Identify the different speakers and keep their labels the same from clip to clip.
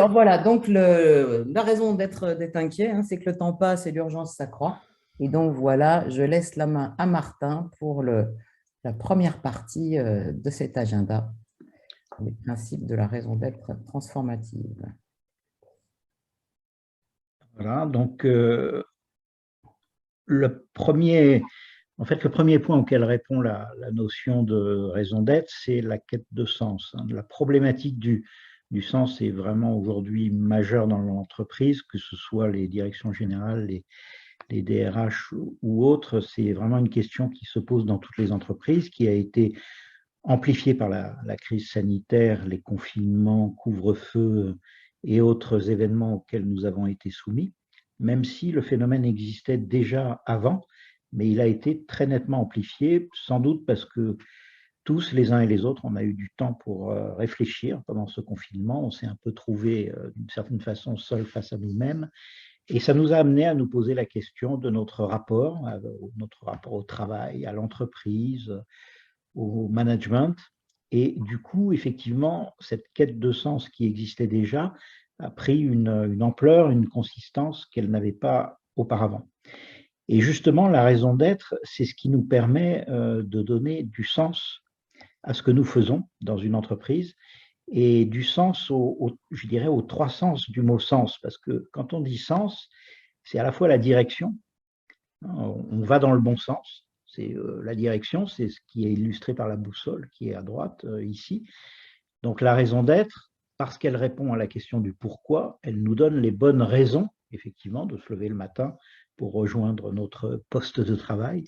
Speaker 1: Alors voilà, donc la raison d'être inquiet, hein, c'est que le temps passe et l'urgence s'accroît. Et donc voilà, je laisse la main à Martin pour la première partie de cet agenda, les principes de la raison d'être transformative.
Speaker 2: Voilà, donc le premier point auquel répond la notion de raison d'être, c'est la quête de sens. La problématique du sens est vraiment aujourd'hui majeure dans l'entreprise, que ce soit les directions générales, les DRH ou autres. C'est vraiment une question qui se pose dans toutes les entreprises, qui a été amplifiée par la crise sanitaire, les confinements, couvre-feu et autres événements auxquels nous avons été soumis, même si le phénomène existait déjà avant, mais il a été très nettement amplifié, sans doute parce que tous, les uns et les autres, on a eu du temps pour réfléchir pendant ce confinement. On s'est un peu trouvé d'une certaine façon seul face à nous-mêmes. Et ça nous a amené à nous poser la question de notre rapport au travail, à l'entreprise, au management. Et du coup, effectivement, cette quête de sens qui existait déjà a pris une ampleur, une consistance qu'elle n'avait pas auparavant. Et justement, la raison d'être, c'est ce qui nous permet de donner du sens à ce que nous faisons dans une entreprise et du sens, je dirais, aux trois sens du mot sens. Parce que quand on dit sens, c'est à la fois la direction, on va dans le bon sens, c'est la direction, c'est ce qui est illustré par la boussole qui est à droite ici. Donc la raison d'être, parce qu'elle répond à la question du pourquoi, elle nous donne les bonnes raisons, effectivement, de se lever le matin pour rejoindre notre poste de travail.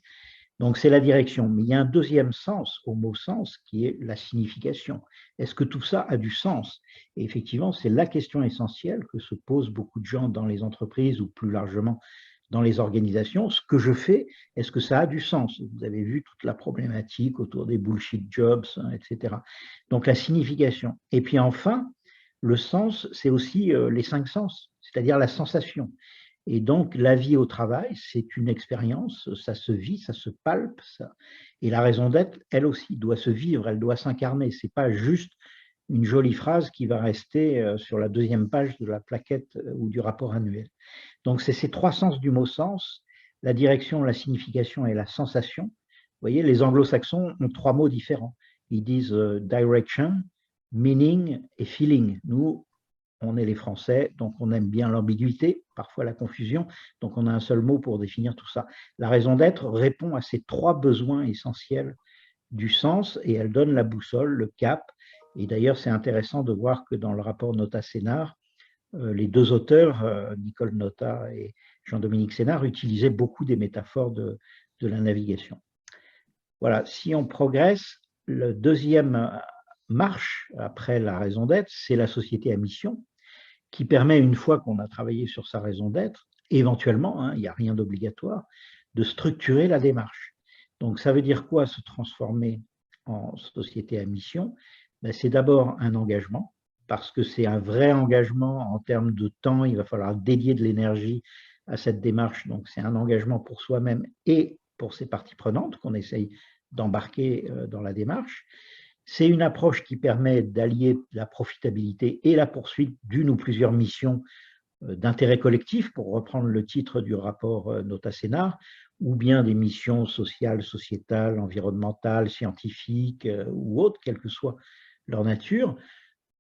Speaker 2: Donc c'est la direction. Mais il y a un deuxième sens au mot sens qui est la signification. Est-ce que tout ça a du sens? Et effectivement, c'est la question essentielle que se posent beaucoup de gens dans les entreprises ou plus largement dans les organisations. Ce que je fais, est-ce que ça a du sens? Vous avez vu toute la problématique autour des bullshit jobs, etc. Donc la signification. Et puis enfin, le sens, c'est aussi les cinq sens, c'est-à-dire la sensation. Et donc, la vie au travail, c'est une expérience, ça se vit, ça se palpe. Ça. Et la raison d'être, elle aussi, doit se vivre, elle doit s'incarner. Ce n'est pas juste une jolie phrase qui va rester sur la deuxième page de la plaquette ou du rapport annuel. Donc, c'est ces trois sens du mot sens, la direction, la signification et la sensation. Vous voyez, les anglo-saxons ont trois mots différents. Ils disent direction, meaning et feeling. Nous, on est les Français, donc on aime bien l'ambiguïté, parfois la confusion, donc on a un seul mot pour définir tout ça. La raison d'être répond à ces trois besoins essentiels du sens et elle donne la boussole, le cap. Et d'ailleurs, c'est intéressant de voir que dans le rapport Nota-Sénard, les deux auteurs, Nicole Nota et Jean-Dominique Sénard, utilisaient beaucoup des métaphores de la navigation. Voilà, si on progresse, le deuxième marche après la raison d'être, c'est la société à mission, qui permet, une fois qu'on a travaillé sur sa raison d'être, éventuellement, il n'y a rien d'obligatoire, de structurer la démarche. Donc, ça veut dire quoi se transformer en société à mission? C'est d'abord un engagement, parce que c'est un vrai engagement en termes de temps, il va falloir dédier de l'énergie à cette démarche, donc c'est un engagement pour soi-même et pour ses parties prenantes qu'on essaye d'embarquer dans la démarche. C'est une approche qui permet d'allier la profitabilité et la poursuite d'une ou plusieurs missions d'intérêt collectif, pour reprendre le titre du rapport Nota-Sénard, ou bien des missions sociales, sociétales, environnementales, scientifiques ou autres, quelle que soit leur nature,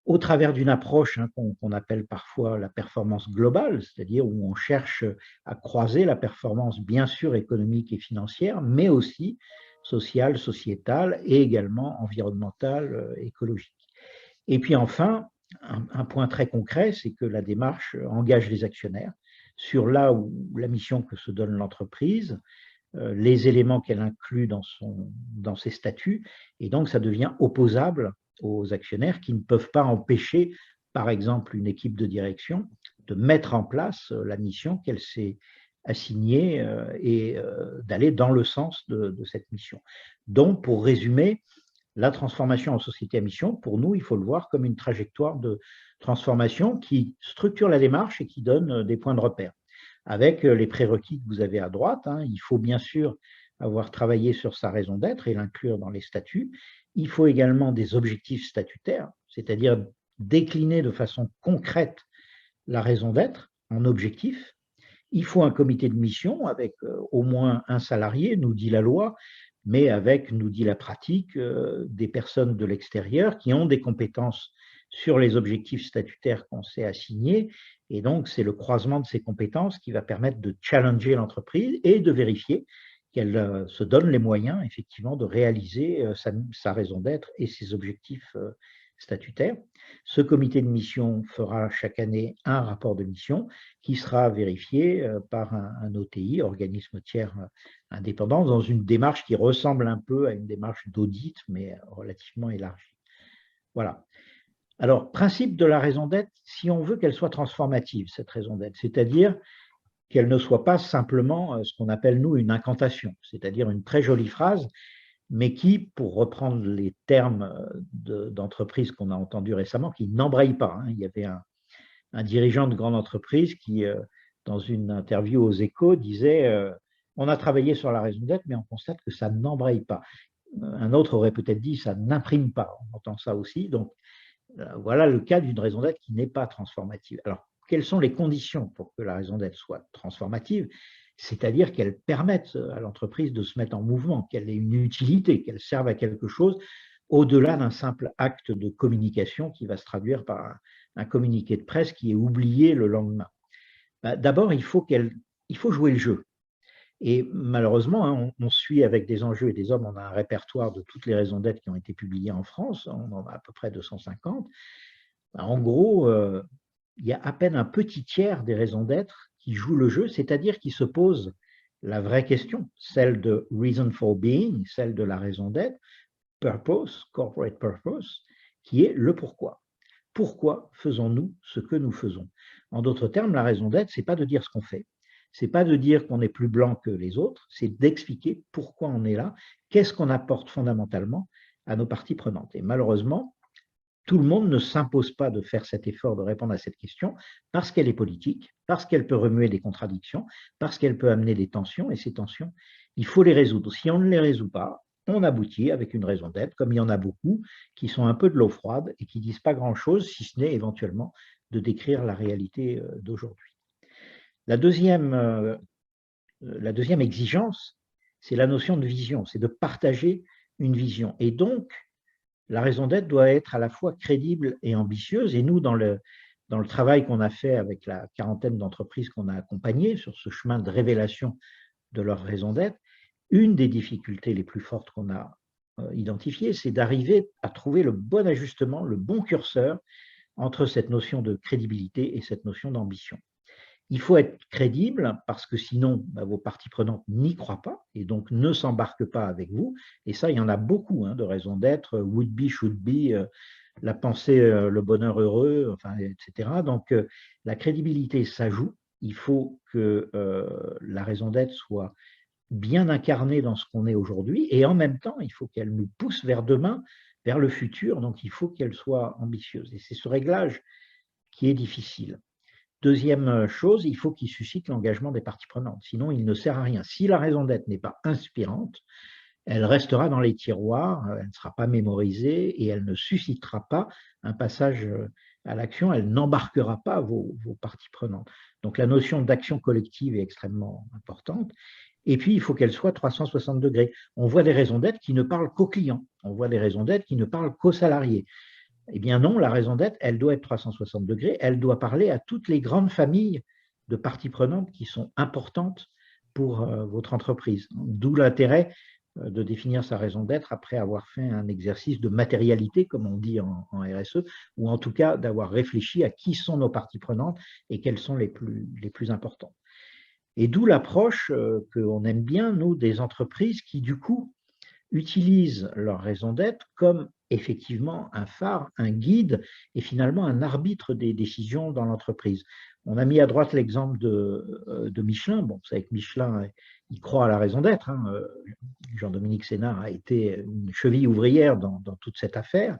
Speaker 2: au travers d'une approche qu'on appelle parfois la performance globale, c'est-à-dire où on cherche à croiser la performance bien sûr économique et financière, mais aussi sociale, sociétale et également environnementale, écologique. Et puis enfin, un point très concret, c'est que la démarche engage les actionnaires sur là où la mission que se donne l'entreprise, les éléments qu'elle inclut dans ses statuts, et donc ça devient opposable aux actionnaires qui ne peuvent pas empêcher, par exemple, une équipe de direction de mettre en place la mission qu'elle s'est assignée et d'aller dans le sens de cette mission. Donc, pour résumer, la transformation en société à mission, pour nous, il faut le voir comme une trajectoire de transformation qui structure la démarche et qui donne des points de repère. Avec les prérequis que vous avez à droite, il faut bien sûr avoir travaillé sur sa raison d'être et l'inclure dans les statuts. Il faut également des objectifs statutaires, c'est-à-dire décliner de façon concrète la raison d'être en objectif. Il faut un comité de mission avec au moins un salarié, nous dit la loi, mais avec, nous dit la pratique, des personnes de l'extérieur qui ont des compétences sur les objectifs statutaires qu'on s'est assignés. Et donc, c'est le croisement de ces compétences qui va permettre de challenger l'entreprise et de vérifier qu'elle se donne les moyens, effectivement, de réaliser sa raison d'être et ses objectifs statutaires. Ce comité de mission fera chaque année un rapport de mission qui sera vérifié par un OTI, organisme tiers indépendant, dans une démarche qui ressemble un peu à une démarche d'audit, mais relativement élargie. Voilà. Alors, principe de la raison d'être, si on veut qu'elle soit transformative, cette raison d'être, c'est-à-dire qu'elle ne soit pas simplement ce qu'on appelle, nous, une incantation, c'est-à-dire une très jolie phrase, mais qui, pour reprendre les termes d'entreprise qu'on a entendus récemment, qui n'embraye pas. Il y avait un dirigeant de grande entreprise qui, dans une interview aux Échos, disait on a travaillé sur la raison d'être, mais on constate que ça n'embraye pas. Un autre aurait peut-être dit ça n'imprime pas. On entend ça aussi. Donc, voilà le cas d'une raison d'être qui n'est pas transformative. Alors, quelles sont les conditions pour que la raison d'être soit transformative? C'est-à-dire qu'elle permette à l'entreprise de se mettre en mouvement, qu'elle ait une utilité, qu'elle serve à quelque chose au-delà d'un simple acte de communication qui va se traduire par un communiqué de presse qui est oublié le lendemain. D'abord, il faut jouer le jeu. Et malheureusement, on suit avec des enjeux et des hommes, on a un répertoire de toutes les raisons d'être qui ont été publiées en France, on en a à peu près 250. En gros, il y a à peine un petit tiers des raisons d'être qui jouent le jeu, c'est-à-dire qui se posent la vraie question, celle de reason for being, celle de la raison d'être, purpose, corporate purpose, qui est le pourquoi. Pourquoi faisons-nous ce que nous faisons? En d'autres termes, la raison d'être, ce n'est pas de dire ce qu'on fait, ce n'est pas de dire qu'on est plus blanc que les autres, c'est d'expliquer pourquoi on est là, qu'est-ce qu'on apporte fondamentalement à nos parties prenantes. Et malheureusement, tout le monde ne s'impose pas de faire cet effort de répondre à cette question parce qu'elle est politique, parce qu'elle peut remuer des contradictions, parce qu'elle peut amener des tensions, et ces tensions, il faut les résoudre. Si on ne les résout pas, on aboutit avec une raison d'être, comme il y en a beaucoup, qui sont un peu de l'eau froide et qui ne disent pas grand-chose, si ce n'est éventuellement de décrire la réalité d'aujourd'hui. La deuxième exigence, c'est la notion de vision, c'est de partager une vision. Et donc, la raison d'être doit être à la fois crédible et ambitieuse. Et nous, dans le travail qu'on a fait avec la quarantaine d'entreprises qu'on a accompagnées sur ce chemin de révélation de leur raison d'être, une des difficultés les plus fortes qu'on a identifiées, c'est d'arriver à trouver le bon ajustement, le bon curseur entre cette notion de crédibilité et cette notion d'ambition. Il faut être crédible parce que sinon, vos parties prenantes n'y croient pas et donc ne s'embarquent pas avec vous. Et ça, il y en a beaucoup de raisons d'être, would be, should be, la pensée, le bonheur heureux, enfin, etc. Donc, la crédibilité, ça joue. Il faut que la raison d'être soit bien incarnée dans ce qu'on est aujourd'hui et en même temps, il faut qu'elle nous pousse vers demain, vers le futur. Donc, il faut qu'elle soit ambitieuse. Et c'est ce réglage qui est difficile. Deuxième chose, il faut qu'il suscite l'engagement des parties prenantes. Sinon, il ne sert à rien. Si la raison d'être n'est pas inspirante, elle restera dans les tiroirs, elle ne sera pas mémorisée et elle ne suscitera pas un passage à l'action, elle n'embarquera pas vos parties prenantes. Donc, la notion d'action collective est extrêmement importante. Et puis, il faut qu'elle soit 360 degrés. On voit des raisons d'être qui ne parlent qu'aux clients. On voit des raisons d'être qui ne parlent qu'aux salariés. Eh bien non, la raison d'être, elle doit être 360 degrés, elle doit parler à toutes les grandes familles de parties prenantes qui sont importantes pour votre entreprise. D'où l'intérêt de définir sa raison d'être après avoir fait un exercice de matérialité, comme on dit en RSE, ou en tout cas d'avoir réfléchi à qui sont nos parties prenantes et quelles sont les plus importantes. Et d'où l'approche qu'on aime bien, nous, des entreprises qui, du coup, utilisent leur raison d'être comme effectivement un phare, un guide et finalement un arbitre des décisions dans l'entreprise. On a mis à droite l'exemple de Michelin. Bon, vous savez que Michelin, il croit à la raison d'être. Jean-Dominique Sénard a été une cheville ouvrière dans toute cette affaire.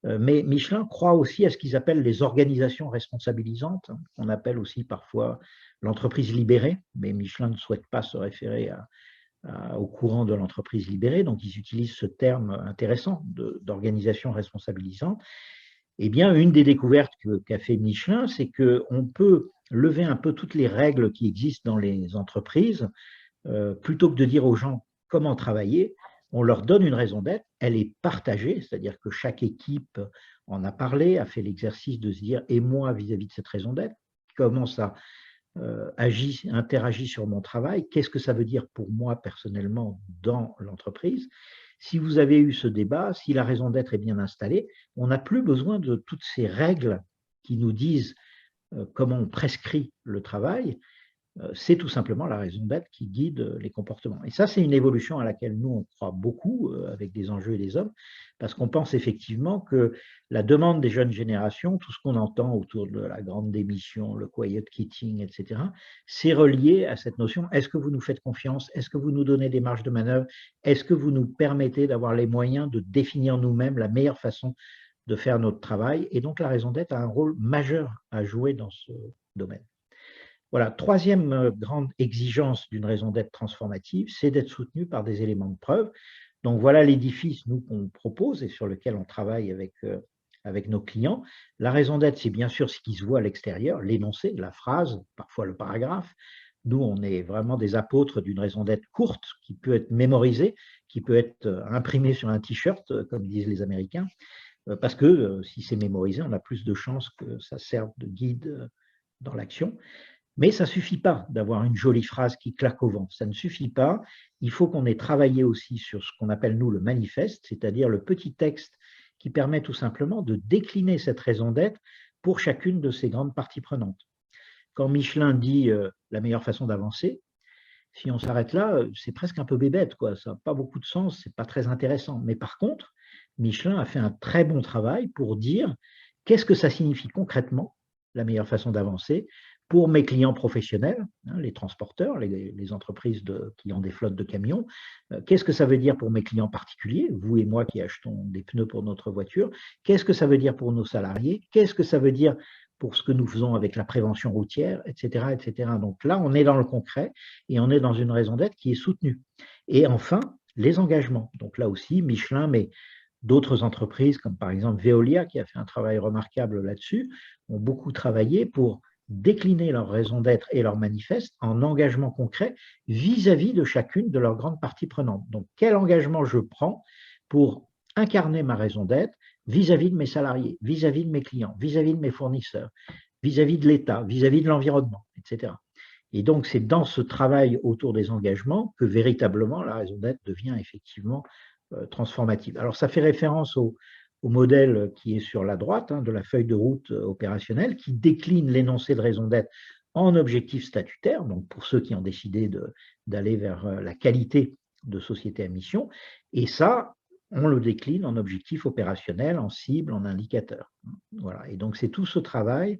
Speaker 2: Mais Michelin croit aussi à ce qu'ils appellent les organisations responsabilisantes. On appelle aussi parfois l'entreprise libérée, mais Michelin ne souhaite pas se référer au courant de l'entreprise libérée, donc ils utilisent ce terme intéressant d'organisation responsabilisante. Eh bien, une des découvertes qu'a fait Michelin, c'est qu'on peut lever un peu toutes les règles qui existent dans les entreprises. Plutôt que de dire aux gens comment travailler, on leur donne une raison d'être, elle est partagée, c'est-à-dire que chaque équipe en a parlé, a fait l'exercice de se dire, et moi vis-à-vis de cette raison d'être, comment ça interagit sur mon travail, qu'est-ce que ça veut dire pour moi personnellement dans l'entreprise. Si vous avez eu ce débat, si la raison d'être est bien installée, on n'a plus besoin de toutes ces règles qui nous disent comment on prescrit le travail. C'est tout simplement la raison d'être qui guide les comportements. Et ça, c'est une évolution à laquelle nous, on croit beaucoup avec des enjeux et des hommes, parce qu'on pense effectivement que la demande des jeunes générations, tout ce qu'on entend autour de la grande démission, le quiet quitting, etc., c'est relié à cette notion, est-ce que vous nous faites confiance? Est-ce que vous nous donnez des marges de manœuvre? Est-ce que vous nous permettez d'avoir les moyens de définir nous-mêmes la meilleure façon de faire notre travail? Et donc, la raison d'être a un rôle majeur à jouer dans ce domaine. Voilà, troisième grande exigence d'une raison d'être transformative, c'est d'être soutenu par des éléments de preuve. Donc voilà l'édifice, nous, qu'on propose et sur lequel on travaille avec nos clients. La raison d'être, c'est bien sûr ce qui se voit à l'extérieur, l'énoncé, la phrase, parfois le paragraphe. Nous, on est vraiment des apôtres d'une raison d'être courte, qui peut être mémorisée, qui peut être imprimée sur un t-shirt, comme disent les Américains, parce que si c'est mémorisé, on a plus de chances que ça serve de guide dans l'action. Mais ça ne suffit pas d'avoir une jolie phrase qui claque au vent. Ça ne suffit pas. Il faut qu'on ait travaillé aussi sur ce qu'on appelle, nous, le manifeste, c'est-à-dire le petit texte qui permet tout simplement de décliner cette raison d'être pour chacune de ces grandes parties prenantes. Quand Michelin dit la meilleure façon d'avancer, si on s'arrête là, c'est presque un peu bébête, quoi. Ça n'a pas beaucoup de sens, c'est pas très intéressant. Mais par contre, Michelin a fait un très bon travail pour dire qu'est-ce que ça signifie concrètement, la meilleure façon d'avancer, pour mes clients professionnels, les transporteurs, les entreprises qui ont des flottes de camions. Qu'est-ce que ça veut dire pour mes clients particuliers, vous et moi qui achetons des pneus pour notre voiture? Qu'est-ce que ça veut dire pour nos salariés? Qu'est-ce que ça veut dire pour ce que nous faisons avec la prévention routière, etc., etc. Donc là, on est dans le concret et on est dans une raison d'être qui est soutenue. Et enfin, les engagements. Donc là aussi, Michelin, mais d'autres entreprises, comme par exemple Veolia, qui a fait un travail remarquable là-dessus, ont beaucoup travaillé pour décliner leur raison d'être et leur manifeste en engagement concret vis-à-vis de chacune de leurs grandes parties prenantes. Donc, quel engagement je prends pour incarner ma raison d'être vis-à-vis de mes salariés, vis-à-vis de mes clients, vis-à-vis de mes fournisseurs, vis-à-vis de l'État, vis-à-vis de l'environnement, etc. Et donc, c'est dans ce travail autour des engagements que véritablement la raison d'être devient effectivement transformative. Alors, ça fait référence au modèle qui est sur la droite de la feuille de route opérationnelle, qui décline l'énoncé de raison d'être en objectifs statutaires, donc pour ceux qui ont décidé d'aller vers la qualité de société à mission. Et ça, on le décline en objectifs opérationnels, en cibles, en indicateurs. Voilà. Et donc, c'est tout ce travail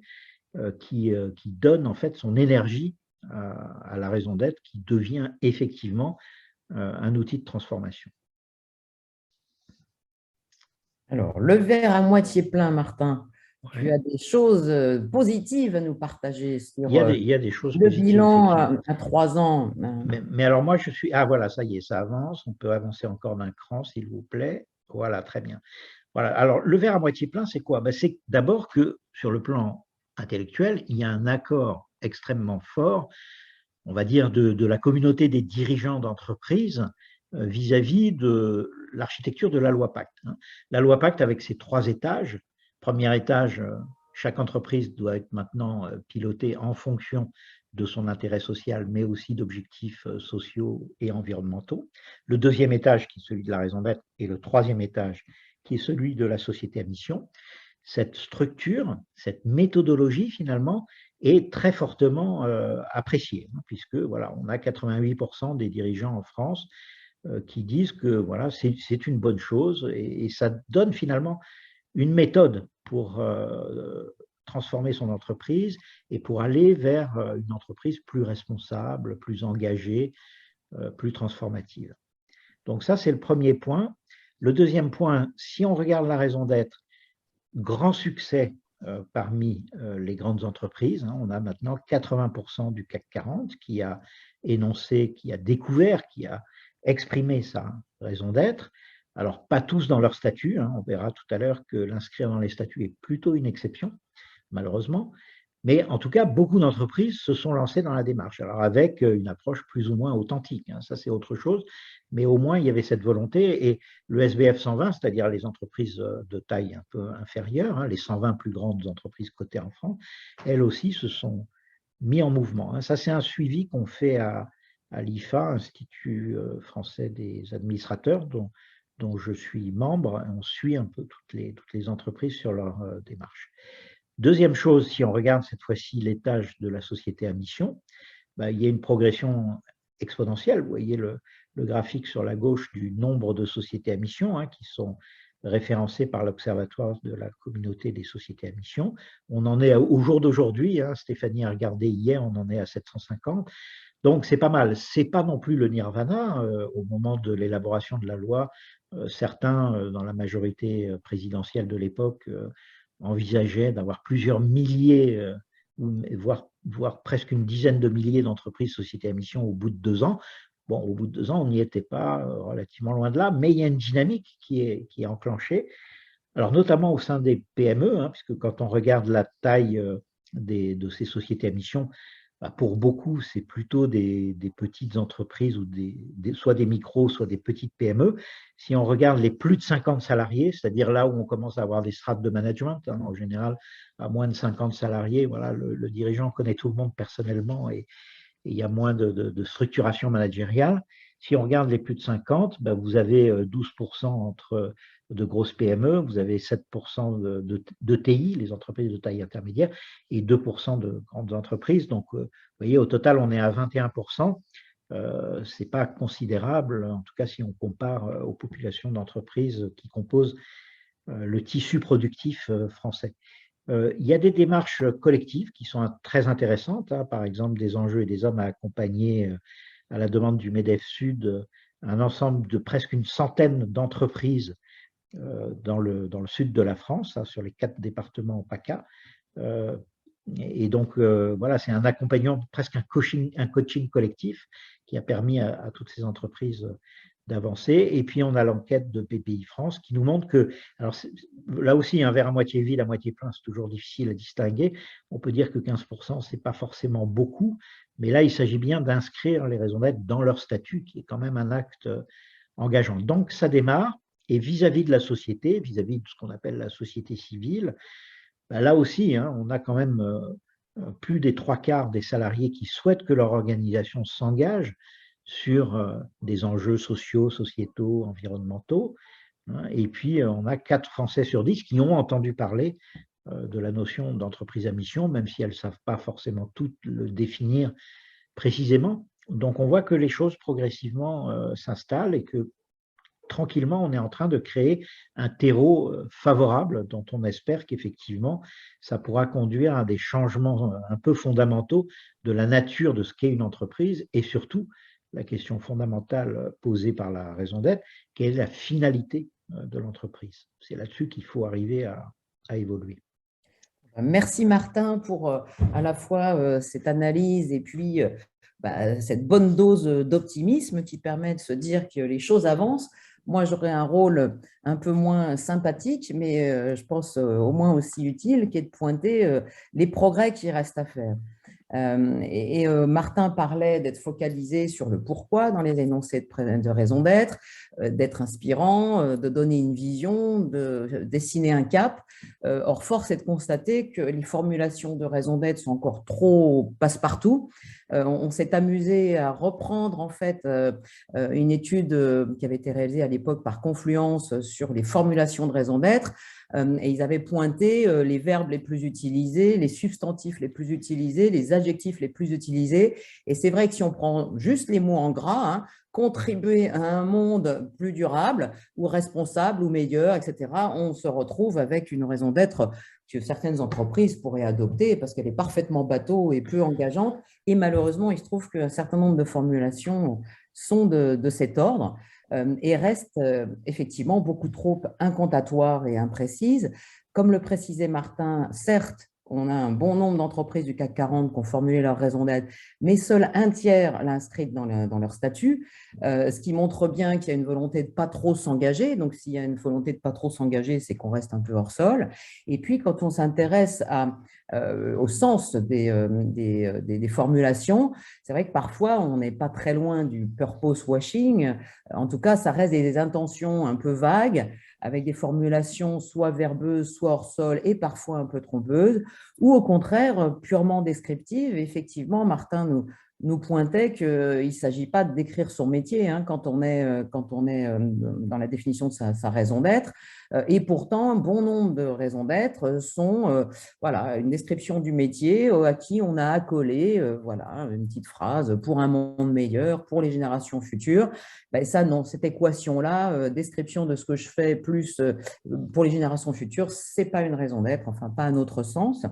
Speaker 2: qui donne en fait son énergie à la raison d'être, qui devient effectivement un outil de transformation.
Speaker 1: Alors, le verre à moitié plein, Martin. Ouais. Tu as des choses positives à nous partager sur
Speaker 2: il y a des choses
Speaker 1: le bilan à 3 ans.
Speaker 2: Mais alors moi, je suis… Ah voilà, ça y est, ça avance. On peut avancer encore d'un cran, s'il vous plaît. Voilà, très bien. Voilà. Alors, le verre à moitié plein, c'est quoi? C'est d'abord que, sur le plan intellectuel, il y a un accord extrêmement fort, on va dire, de la communauté des dirigeants d'entreprise vis-à-vis de l'architecture de la loi Pacte. La loi Pacte, avec ses 3 étages. Premier étage, chaque entreprise doit être maintenant pilotée en fonction de son intérêt social, mais aussi d'objectifs sociaux et environnementaux. Le deuxième étage, qui est celui de la raison d'être, et le troisième étage, qui est celui de la société à mission. Cette structure, cette méthodologie, finalement, est très fortement appréciée, puisque voilà, on a 88% des dirigeants en France qui disent que voilà, c'est une bonne chose et ça donne finalement une méthode pour transformer son entreprise et pour aller vers une entreprise plus responsable, plus engagée, plus transformative. Donc ça, c'est le premier point. Le deuxième point, si on regarde la raison d'être, grand succès parmi les grandes entreprises. On a maintenant 80% du CAC 40 qui a énoncé, qui a découvert, qui a exprimé sa raison d'être. Alors, pas tous dans leur statut, hein, on verra tout à l'heure que l'inscrire dans les statuts est plutôt une exception, malheureusement. Mais en tout cas, beaucoup d'entreprises se sont lancées dans la démarche, alors avec une approche plus ou moins authentique, hein, ça c'est autre chose, mais au moins il y avait cette volonté, et le SBF 120, c'est-à-dire les entreprises de taille un peu inférieure, hein, les 120 plus grandes entreprises cotées en France, elles aussi se sont mis en mouvement, hein. Ça c'est un suivi qu'on fait à l'IFA, Institut français des administrateurs, dont je suis membre. On suit un peu toutes les entreprises sur leur démarche. Deuxième chose, si on regarde cette fois-ci l'étage de la société à mission, il y a une progression exponentielle. Vous voyez le graphique sur la gauche du nombre de sociétés à mission, hein, qui sont référencées par l'Observatoire de la communauté des sociétés à mission. On en est au jour d'aujourd'hui, hein, Stéphanie a regardé hier, on en est à 750. Donc c'est pas mal. C'est pas non plus le nirvana. Au moment de l'élaboration de la loi, certains, dans la majorité présidentielle de l'époque, envisageaient d'avoir plusieurs milliers, voire presque une dizaine de milliers d'entreprises sociétés à mission au bout de 2 ans. Bon, au bout de 2 ans, on n'y était pas, relativement loin de là, mais il y a une dynamique qui est enclenchée. Alors, notamment au sein des PME, hein, puisque quand on regarde la taille de ces sociétés à mission, pour beaucoup, c'est plutôt des petites entreprises, ou soit des micros, soit des petites PME. Si on regarde les plus de 50 salariés, c'est-à-dire là où on commence à avoir des strates de management, hein, en général, à moins de 50 salariés, voilà, le dirigeant connaît tout le monde personnellement, et il y a moins de structuration managériale. Si on regarde les plus de 50, vous avez 12% de grosses PME, vous avez 7% de TI, les entreprises de taille intermédiaire, et 2% de grandes entreprises. Donc, vous voyez, au total, on est à 21%. Ce n'est pas considérable, en tout cas si on compare aux populations d'entreprises qui composent le tissu productif français. Il y a des démarches collectives qui sont très intéressantes, hein, par exemple des enjeux et des hommes à accompagner, à la demande du MEDEF Sud, un ensemble de presque une centaine d'entreprises dans le sud de la France, hein, sur les 4 départements PACA. Et donc, voilà, c'est un accompagnement, presque un coaching collectif qui a permis à toutes ces entreprises d'avancer. Et puis, on a l'enquête de PPI France qui nous montre que, alors là aussi, un verre à moitié vide, à moitié plein, c'est toujours difficile à distinguer. On peut dire que 15%, ce n'est pas forcément beaucoup, mais là, il s'agit bien d'inscrire les raisons d'être dans leur statut, qui est quand même un acte engageant. Donc, ça démarre. Et vis-à-vis de la société, vis-à-vis de ce qu'on appelle la société civile, là aussi, hein, on a quand même plus des 3/4 des salariés qui souhaitent que leur organisation s'engage sur des enjeux sociaux, sociétaux, environnementaux, hein. Et puis, on a 4 Français sur 10 qui ont entendu parler de la notion d'entreprise à mission, même si elles ne savent pas forcément tout le définir précisément. Donc, on voit que les choses progressivement s'installent, et que tranquillement, on est en train de créer un terreau favorable, dont on espère qu'effectivement, ça pourra conduire à des changements un peu fondamentaux de la nature de ce qu'est une entreprise, et surtout, la question fondamentale posée par la raison d'être, quelle est la finalité de l'entreprise. C'est là-dessus qu'il faut arriver à évoluer.
Speaker 1: Merci Martin pour à la fois cette analyse et puis cette bonne dose d'optimisme qui permet de se dire que les choses avancent. Moi, j'aurais un rôle un peu moins sympathique, mais je pense au moins aussi utile, qui est de pointer les progrès qui restent à faire. Martin parlait d'être focalisé sur le pourquoi dans les énoncés de raison d'être, d'être inspirant, de donner une vision, de dessiner un cap. Or, force est de constater que les formulations de raison d'être sont encore trop passe-partout. On s'est amusé à reprendre en fait une étude qui avait été réalisée à l'époque par Confluence sur les formulations de raison d'être. Et ils avaient pointé les verbes les plus utilisés, les substantifs les plus utilisés, les adjectifs les plus utilisés. Et c'est vrai que si on prend juste les mots en gras, hein, contribuer à un monde plus durable ou responsable ou meilleur, etc., on se retrouve avec une raison d'être que certaines entreprises pourraient adopter parce qu'elle est parfaitement bateau et peu engageante. Et malheureusement, il se trouve qu'un certain nombre de formulations sont de cet ordre et restent effectivement beaucoup trop incantatoires et imprécises. Comme le précisait Martin, certes, on a un bon nombre d'entreprises du CAC 40 qui ont formulé leur raison d'être, mais seul un tiers l'inscrite dans leur statut, ce qui montre bien qu'il y a une volonté de pas trop s'engager. Donc, s'il y a une volonté de pas trop s'engager, c'est qu'on reste un peu hors sol. Et puis, quand on s'intéresse au sens des formulations, c'est vrai que parfois, on n'est pas très loin du purpose washing. En tout cas, ça reste des intentions un peu vagues, avec des formulations soit verbeuses, soit hors sol et parfois un peu trompeuses, ou au contraire purement descriptives. Effectivement, Martin nous pointait qu'il ne s'agit pas de décrire son métier quand on est dans la définition de sa raison d'être. Et pourtant, un bon nombre de raisons d'être sont voilà, une description du métier à qui on a accolé voilà, une petite phrase pour un monde meilleur, pour les générations futures. Ben ça, non, cette équation-là, description de ce que je fais plus pour les générations futures, ce n'est pas une raison d'être, enfin pas à notre sens.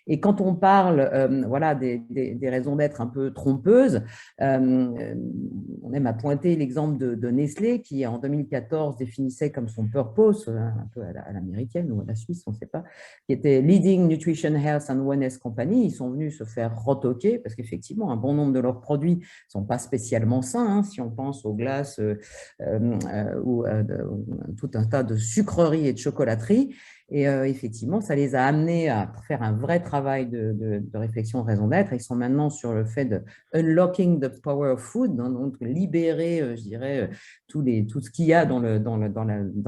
Speaker 1: Et quand on parle voilà, des raisons d'être un peu trompeuses, on aime à pointer l'exemple de Nestlé qui, en 2014, définissait comme son purpose, un peu à l'américaine ou à la Suisse, on ne sait pas, qui était Leading Nutrition, Health and Wellness Company. Ils sont venus se faire retoquer parce qu'effectivement, un bon nombre de leurs produits ne sont pas spécialement sains. Si on pense aux glaces ou tout un tas de sucreries et de chocolateries. Et effectivement, ça les a amenés à faire un vrai travail de réflexion de raison d'être. Ils sont maintenant sur le fait de unlocking the power of food, donc libérer, je dirais, tout ce qu'il y a dans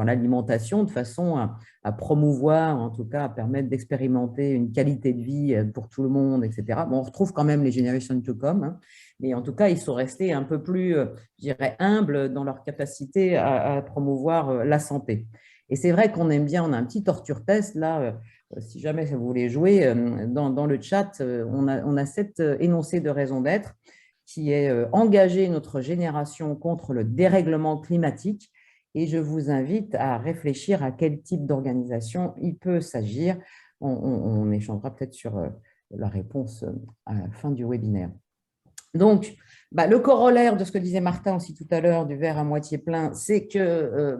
Speaker 1: l'alimentation de façon à promouvoir, en tout cas à permettre d'expérimenter une qualité de vie pour tout le monde, etc. Bon, on retrouve quand même les generations to come, mais en tout cas, ils sont restés un peu plus, je dirais, humbles dans leur capacité à promouvoir la santé. Et c'est vrai qu'on aime bien, on a un petit torture test là, si jamais vous voulez jouer, dans le chat, on a cet énoncé de raison d'être qui est engager notre génération contre le dérèglement climatique. Et je vous invite à réfléchir à quel type d'organisation il peut s'agir. On échangera peut-être sur la réponse à la fin du webinaire. Donc, le corollaire de ce que disait Martin aussi tout à l'heure du verre à moitié plein, c'est que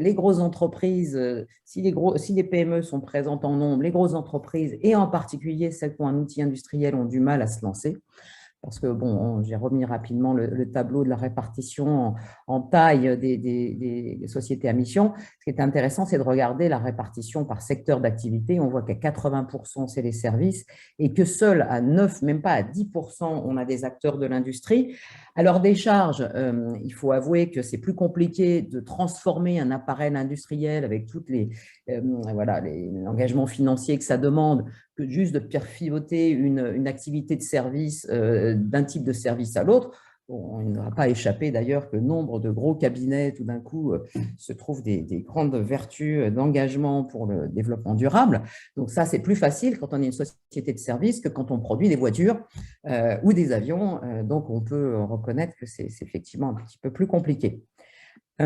Speaker 1: les grosses entreprises, si les PME sont présentes en nombre, les grosses entreprises, et en particulier celles qui ont un outil industriel, ont du mal à se lancer. Parce que, bon, j'ai remis rapidement le tableau de la répartition en taille des sociétés à mission. Ce qui est intéressant, c'est de regarder la répartition par secteur d'activité. On voit qu'à 80%, c'est les services et que seul à 9, même pas à 10%, on a des acteurs de l'industrie. Alors, des charges, il faut avouer que c'est plus compliqué de transformer un appareil industriel avec tous les engagements financiers que ça demande que juste de pivoter une activité de service d'un type de service à l'autre. Bon, il n'aura pas échappé d'ailleurs que nombre de gros cabinets, tout d'un coup, se trouvent des grandes vertus d'engagement pour le développement durable. Donc ça, c'est plus facile quand on est une société de service que quand on produit des voitures ou des avions. Donc on peut reconnaître que c'est effectivement un petit peu plus compliqué. En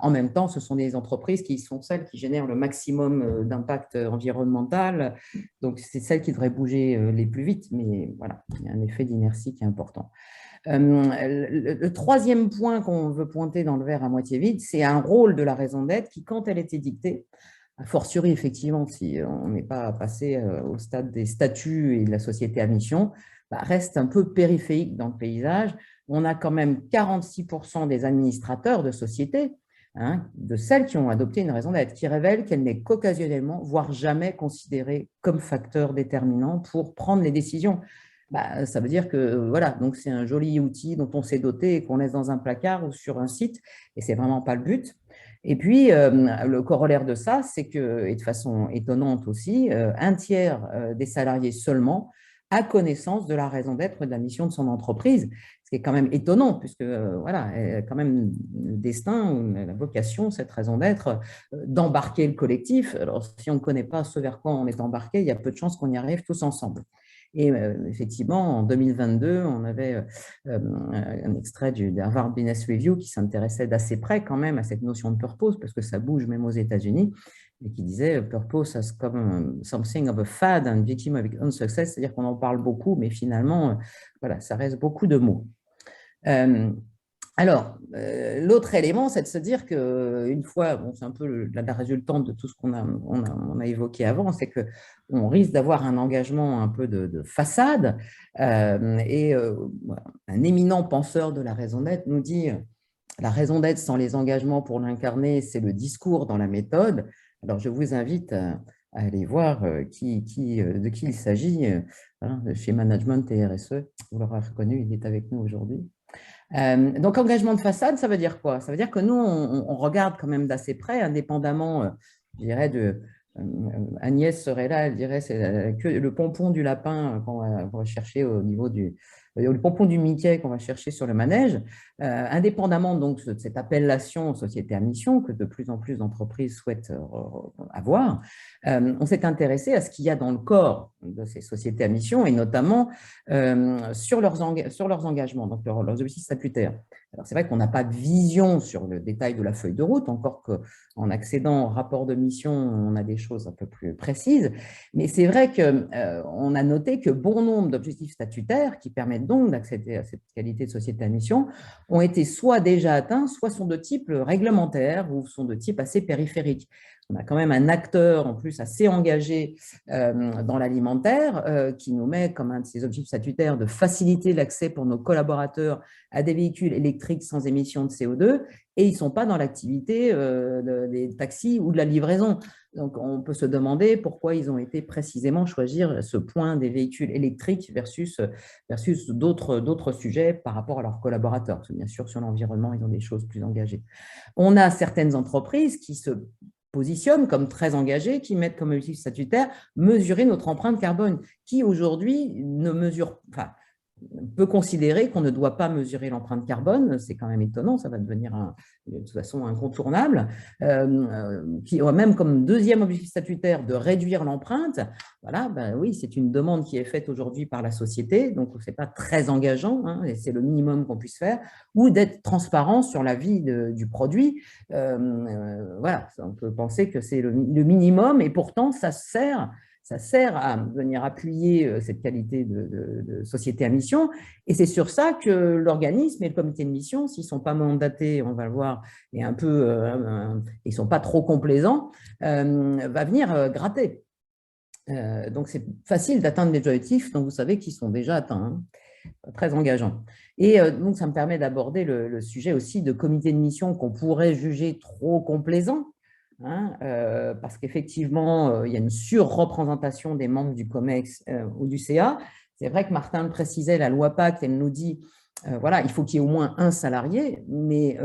Speaker 1: même temps, ce sont des entreprises qui sont celles qui génèrent le maximum d'impact environnemental. Donc, c'est celles qui devraient bouger les plus vite. Mais voilà, il y a un effet d'inertie qui est important. Le troisième point qu'on veut pointer dans le verre à moitié vide, c'est un rôle de la raison d'être qui, quand elle était dictée, a fortiori, effectivement, si on n'est pas passé au stade des statuts et de la société à mission, reste un peu périphérique dans le paysage. On a quand même 46% des administrateurs de sociétés, de celles qui ont adopté une raison d'être, qui révèlent qu'elle n'est qu'occasionnellement, voire jamais considérée comme facteur déterminant pour prendre les décisions. Ça veut dire que voilà, donc c'est un joli outil dont on s'est doté et qu'on laisse dans un placard ou sur un site, et c'est vraiment pas le but. Et puis, le corollaire de ça, c'est que, et de façon étonnante aussi, un tiers des salariés seulement a connaissance de la raison d'être de la mission de son entreprise, ce qui est quand même étonnant, puisque voilà, elle a quand même le destin, la vocation, cette raison d'être, d'embarquer le collectif. Alors, si on ne connaît pas ce vers quoi on est embarqué, il y a peu de chances qu'on y arrive tous ensemble. Et effectivement, en 2022, on avait un extrait du Harvard Business Review qui s'intéressait d'assez près quand même à cette notion de purpose, parce que ça bouge même aux États-Unis, et qui disait purpose as comme something of a fad and victim of unsuccess, c'est-à-dire qu'on en parle beaucoup, mais finalement, voilà, ça reste beaucoup de mots. Alors, l'autre élément, c'est de se dire qu'une fois, bon, c'est un peu la résultante de tout ce on a évoqué avant, c'est qu'on risque d'avoir un engagement un peu de façade. Voilà, un éminent penseur de la raison d'être nous dit la raison d'être sans les engagements pour l'incarner, c'est le discours dans la méthode. Alors, je vous invite à aller voir de qui il s'agit. Voilà, chez Management et RSE, vous l'aurez reconnu, il est avec nous aujourd'hui. Donc, engagement de façade, ça veut dire quoi? Ça veut dire que nous, on regarde quand même d'assez près, indépendamment, je dirais, Agnès serait là, elle dirait c'est le pompon du lapin qu'on va chercher au niveau le pompon du Mickey qu'on va chercher sur le manège, indépendamment donc de cette appellation société à mission que de plus en plus d'entreprises souhaitent avoir. On s'est intéressé à ce qu'il y a dans le corps de ces sociétés à mission et notamment sur leurs engagements, donc leurs objectifs statutaires. Alors, c'est vrai qu'on n'a pas de vision sur le détail de la feuille de route, encore qu'en accédant au rapport de mission, on a des choses un peu plus précises. Mais c'est vrai qu'on a noté que bon nombre d'objectifs statutaires qui permettent donc d'accéder à cette qualité de société à mission ont été soit déjà atteints, soit sont de type réglementaire ou sont de type assez périphérique. On a quand même un acteur en plus assez engagé dans l'alimentaire qui nous met comme un de ses objectifs statutaires de faciliter l'accès pour nos collaborateurs à des véhicules électriques sans émissions de CO2 et ils ne sont pas dans l'activité des taxis ou de la livraison. Donc, on peut se demander pourquoi ils ont été précisément choisir ce point des véhicules électriques versus d'autres sujets par rapport à leurs collaborateurs. Parce que bien sûr, sur l'environnement, ils ont des choses plus engagées. On a certaines entreprises qui se positionnent comme très engagées, qui mettent comme objectif statutaire mesurer notre empreinte carbone, qui aujourd'hui ne mesure, enfin, peut considérer qu'on ne doit pas mesurer l'empreinte carbone, c'est quand même étonnant, ça va devenir de toute façon incontournable, qui ont même comme deuxième objectif statutaire de réduire l'empreinte. Voilà, ben oui, c'est une demande qui est faite aujourd'hui par la société, donc ce n'est pas très engageant, hein, et c'est le minimum qu'on puisse faire, ou d'être transparent sur la vie du produit. Voilà, on peut penser que c'est le minimum, et pourtant ça sert à venir appuyer cette qualité de société à mission. Et c'est sur ça que l'organisme et le comité de mission, s'ils ne sont pas mandatés, on va le voir, et ils ne sont pas trop complaisants, va venir gratter. Donc, c'est facile d'atteindre les objectifs, donc vous savez qu'ils sont déjà atteints, hein, très engageants. Et donc, ça me permet d'aborder le sujet aussi de comité de mission qu'on pourrait juger trop complaisant. Hein, parce qu'effectivement, il y a une surreprésentation des membres du COMEX ou du CA. C'est vrai que Martin le précisait, la loi Pacte, elle nous dit, voilà, il faut qu'il y ait au moins un salarié, mais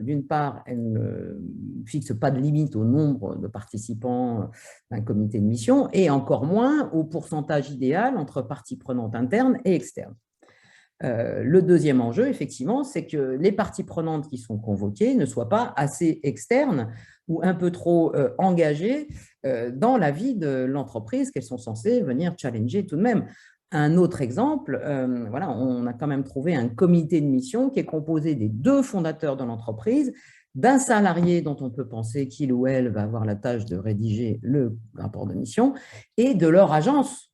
Speaker 1: d'une part, elle ne fixe pas de limite au nombre de participants d'un comité de mission, et encore moins au pourcentage idéal entre parties prenantes internes et externes. Le deuxième enjeu, effectivement, c'est que les parties prenantes qui sont convoquées ne soient pas assez externes ou un peu trop engagées dans la vie de l'entreprise qu'elles sont censées venir challenger tout de même. Un autre exemple, voilà, on a quand même trouvé un comité de mission qui est composé des deux fondateurs de l'entreprise, d'un salarié dont on peut penser qu'il ou elle va avoir la tâche de rédiger le rapport de mission et de leur agence.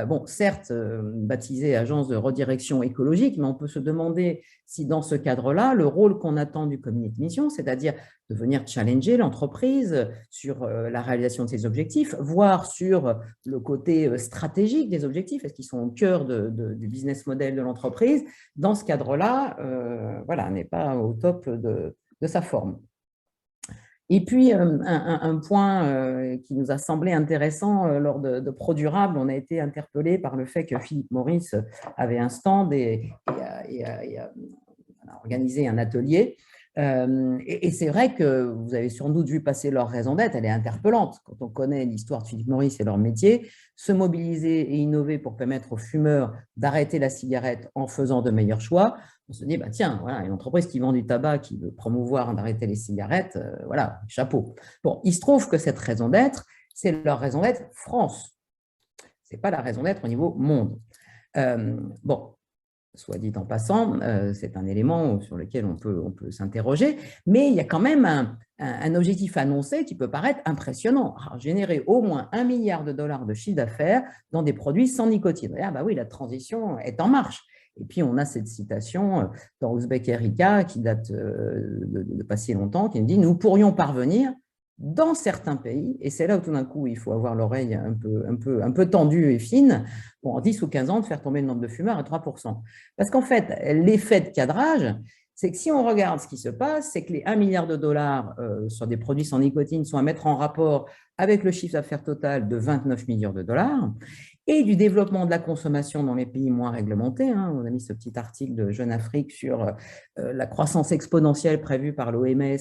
Speaker 1: Bon, certes, baptisée agence de redirection écologique, mais on peut se demander si dans ce cadre-là, le rôle qu'on attend du comité de mission, c'est-à-dire de venir challenger l'entreprise sur la réalisation de ses objectifs, voire sur le côté stratégique des objectifs, est-ce qu'ils sont au cœur du business model de l'entreprise, dans ce cadre-là, voilà, n'est pas au top de sa forme. Et puis, un point qui nous a semblé intéressant lors de ProDurable, on a été interpellé par le fait que Philippe Maurice avait un stand et a organisé un atelier. Et c'est vrai que vous avez sans doute vu passer leur raison d'être, elle est interpellante. Quand on connaît l'histoire de Philippe Maurice et leur métier, se mobiliser et innover pour permettre aux fumeurs d'arrêter la cigarette en faisant de meilleurs choix, on se dit, bah, tiens, voilà, une entreprise qui vend du tabac, qui veut promouvoir d'arrêter les cigarettes, voilà, chapeau. Bon, il se trouve que cette raison d'être, c'est leur raison d'être France. Ce n'est pas la raison d'être au niveau monde. Bon, soit dit en passant, c'est un élément sur lequel on peut s'interroger, mais il y a quand même un objectif annoncé qui peut paraître impressionnant, générer au moins $1 milliard de chiffre d'affaires dans des produits sans nicotine. Ah bah oui, la transition est en marche. Et puis, on a cette citation dans Ouzbek Erika qui date de pas si longtemps, qui nous dit « Nous pourrions parvenir dans certains pays, et c'est là où tout d'un coup, il faut avoir l'oreille un peu tendue et fine, en 10 ou 15 ans, de faire tomber le nombre de fumeurs à 3%. » Parce qu'en fait, l'effet de cadrage, c'est que si on regarde ce qui se passe, c'est que les 1 milliard de dollars sur des produits sans nicotine sont à mettre en rapport avec le chiffre d'affaires total de 29 milliards de dollars et du développement de la consommation dans les pays moins réglementés. On a mis ce petit article de Jeune Afrique sur la croissance exponentielle prévue par l'OMS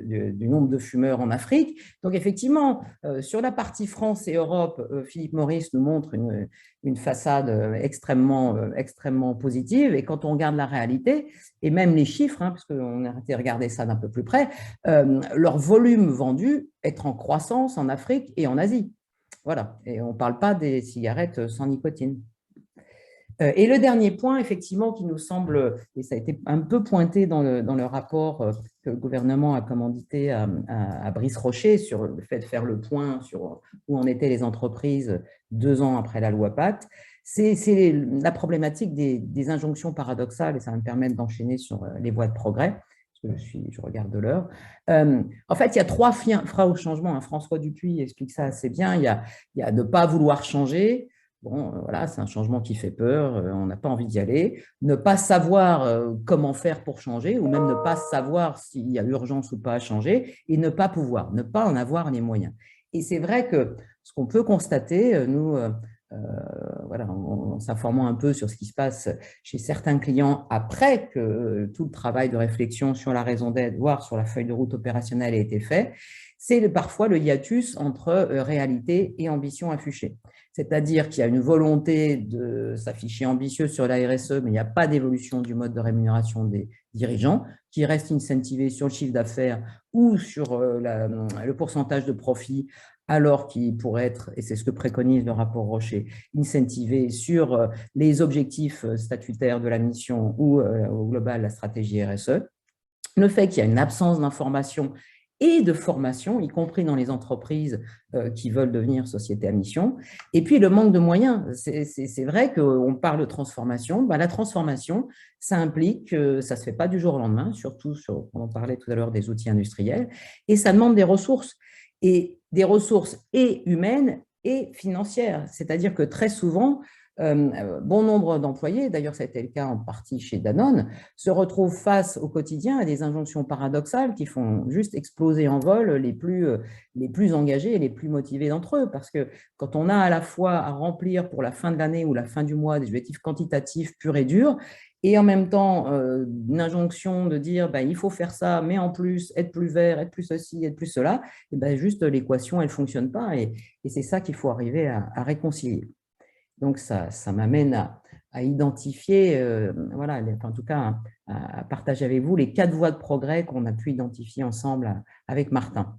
Speaker 1: du nombre de fumeurs en Afrique. Donc effectivement, sur la partie France et Europe, Philip Morris nous montre une façade extrêmement positive. Et quand on regarde la réalité, et même les chiffres, parce qu'on a été regarder ça d'un peu plus près, leur volume vendu est en croissance en Afrique et en Asie. Voilà, et on ne parle pas des cigarettes sans nicotine. Et le dernier point, effectivement, qui nous semble, et ça a été un peu pointé dans le rapport que le gouvernement a commandité à Brice Rocher sur le fait de faire le point sur où en étaient les entreprises 2 ans après la loi Pacte, c'est la problématique des injonctions paradoxales, et ça va me permettre d'enchaîner sur les voies de progrès. Je regarde de l'heure. En fait, il y a 3 freins au changement. François Dupuis explique ça assez bien. Il y a ne pas vouloir changer. Bon, voilà, c'est un changement qui fait peur. On n'a pas envie d'y aller. Ne pas savoir comment faire pour changer, ou même ne pas savoir s'il y a urgence ou pas à changer, et ne pas pouvoir, ne pas en avoir les moyens. Et c'est vrai que ce qu'on peut constater, nous, voilà, en s'informant un peu sur ce qui se passe chez certains clients après que tout le travail de réflexion sur la raison d'être, voire sur la feuille de route opérationnelle ait été fait, c'est parfois le hiatus entre réalité et ambition affichée. C'est-à-dire qu'il y a une volonté de s'afficher ambitieux sur la RSE, mais il n'y a pas d'évolution du mode de rémunération des dirigeants, qui restent incentivés sur le chiffre d'affaires ou sur le pourcentage de profit, alors qu'il pourrait être, et c'est ce que préconise le rapport Rocher, incentivé sur les objectifs statutaires de la mission ou au global la stratégie RSE. Le fait qu'il y a une absence d'information et de formation, y compris dans les entreprises qui veulent devenir société à mission. Et puis, le manque de moyens. C'est vrai qu'on parle de transformation. La transformation, ça implique que ça ne se fait pas du jour au lendemain, surtout on en parlait tout à l'heure des outils industriels, et ça demande des ressources. Et des ressources et humaines et financières. C'est-à-dire que très souvent, bon nombre d'employés, d'ailleurs ça a été le cas en partie chez Danone, se retrouvent face au quotidien à des injonctions paradoxales qui font juste exploser en vol les plus engagés et les plus motivés d'entre eux. Parce que quand on a à la fois à remplir pour la fin de l'année ou la fin du mois des objectifs quantitatifs purs et durs, et en même temps une injonction de dire il faut faire ça, mais en plus être plus vert, être plus ceci, être plus cela, et juste l'équation elle ne fonctionne pas, et c'est ça qu'il faut arriver à réconcilier. Donc ça m'amène à identifier, voilà, en tout cas à partager avec vous les 4 voies de progrès qu'on a pu identifier ensemble avec Martin.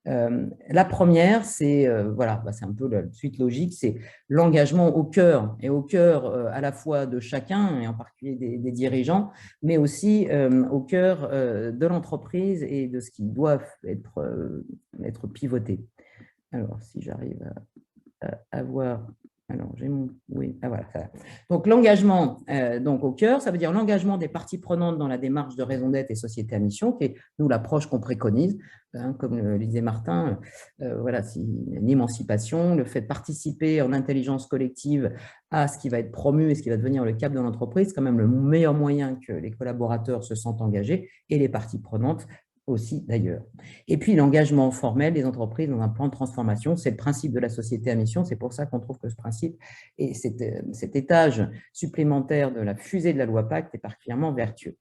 Speaker 1: La première, c'est voilà, c'est un peu la suite logique, c'est l'engagement au cœur, et au cœur à la fois de chacun, et en particulier des dirigeants, mais aussi au cœur de l'entreprise et de ce qui doit être pivoté. Alors, si j'arrive à voir… Alors, j'ai mon… Oui, voilà. Ça. Donc, l'engagement donc au cœur, ça veut dire l'engagement des parties prenantes dans la démarche de raison d'être et société à mission, qui est, nous, l'approche qu'on préconise, comme le disait Martin, voilà, c'est une émancipation, le fait de participer en intelligence collective à ce qui va être promu et ce qui va devenir le cap de l'entreprise, c'est quand même le meilleur moyen que les collaborateurs se sentent engagés et les parties prenantes aussi d'ailleurs. Et puis l'engagement formel des entreprises dans un plan de transformation, c'est le principe de la société à mission, c'est pour ça qu'on trouve que ce principe et cet étage supplémentaire de la fusée de la loi Pacte est particulièrement vertueux.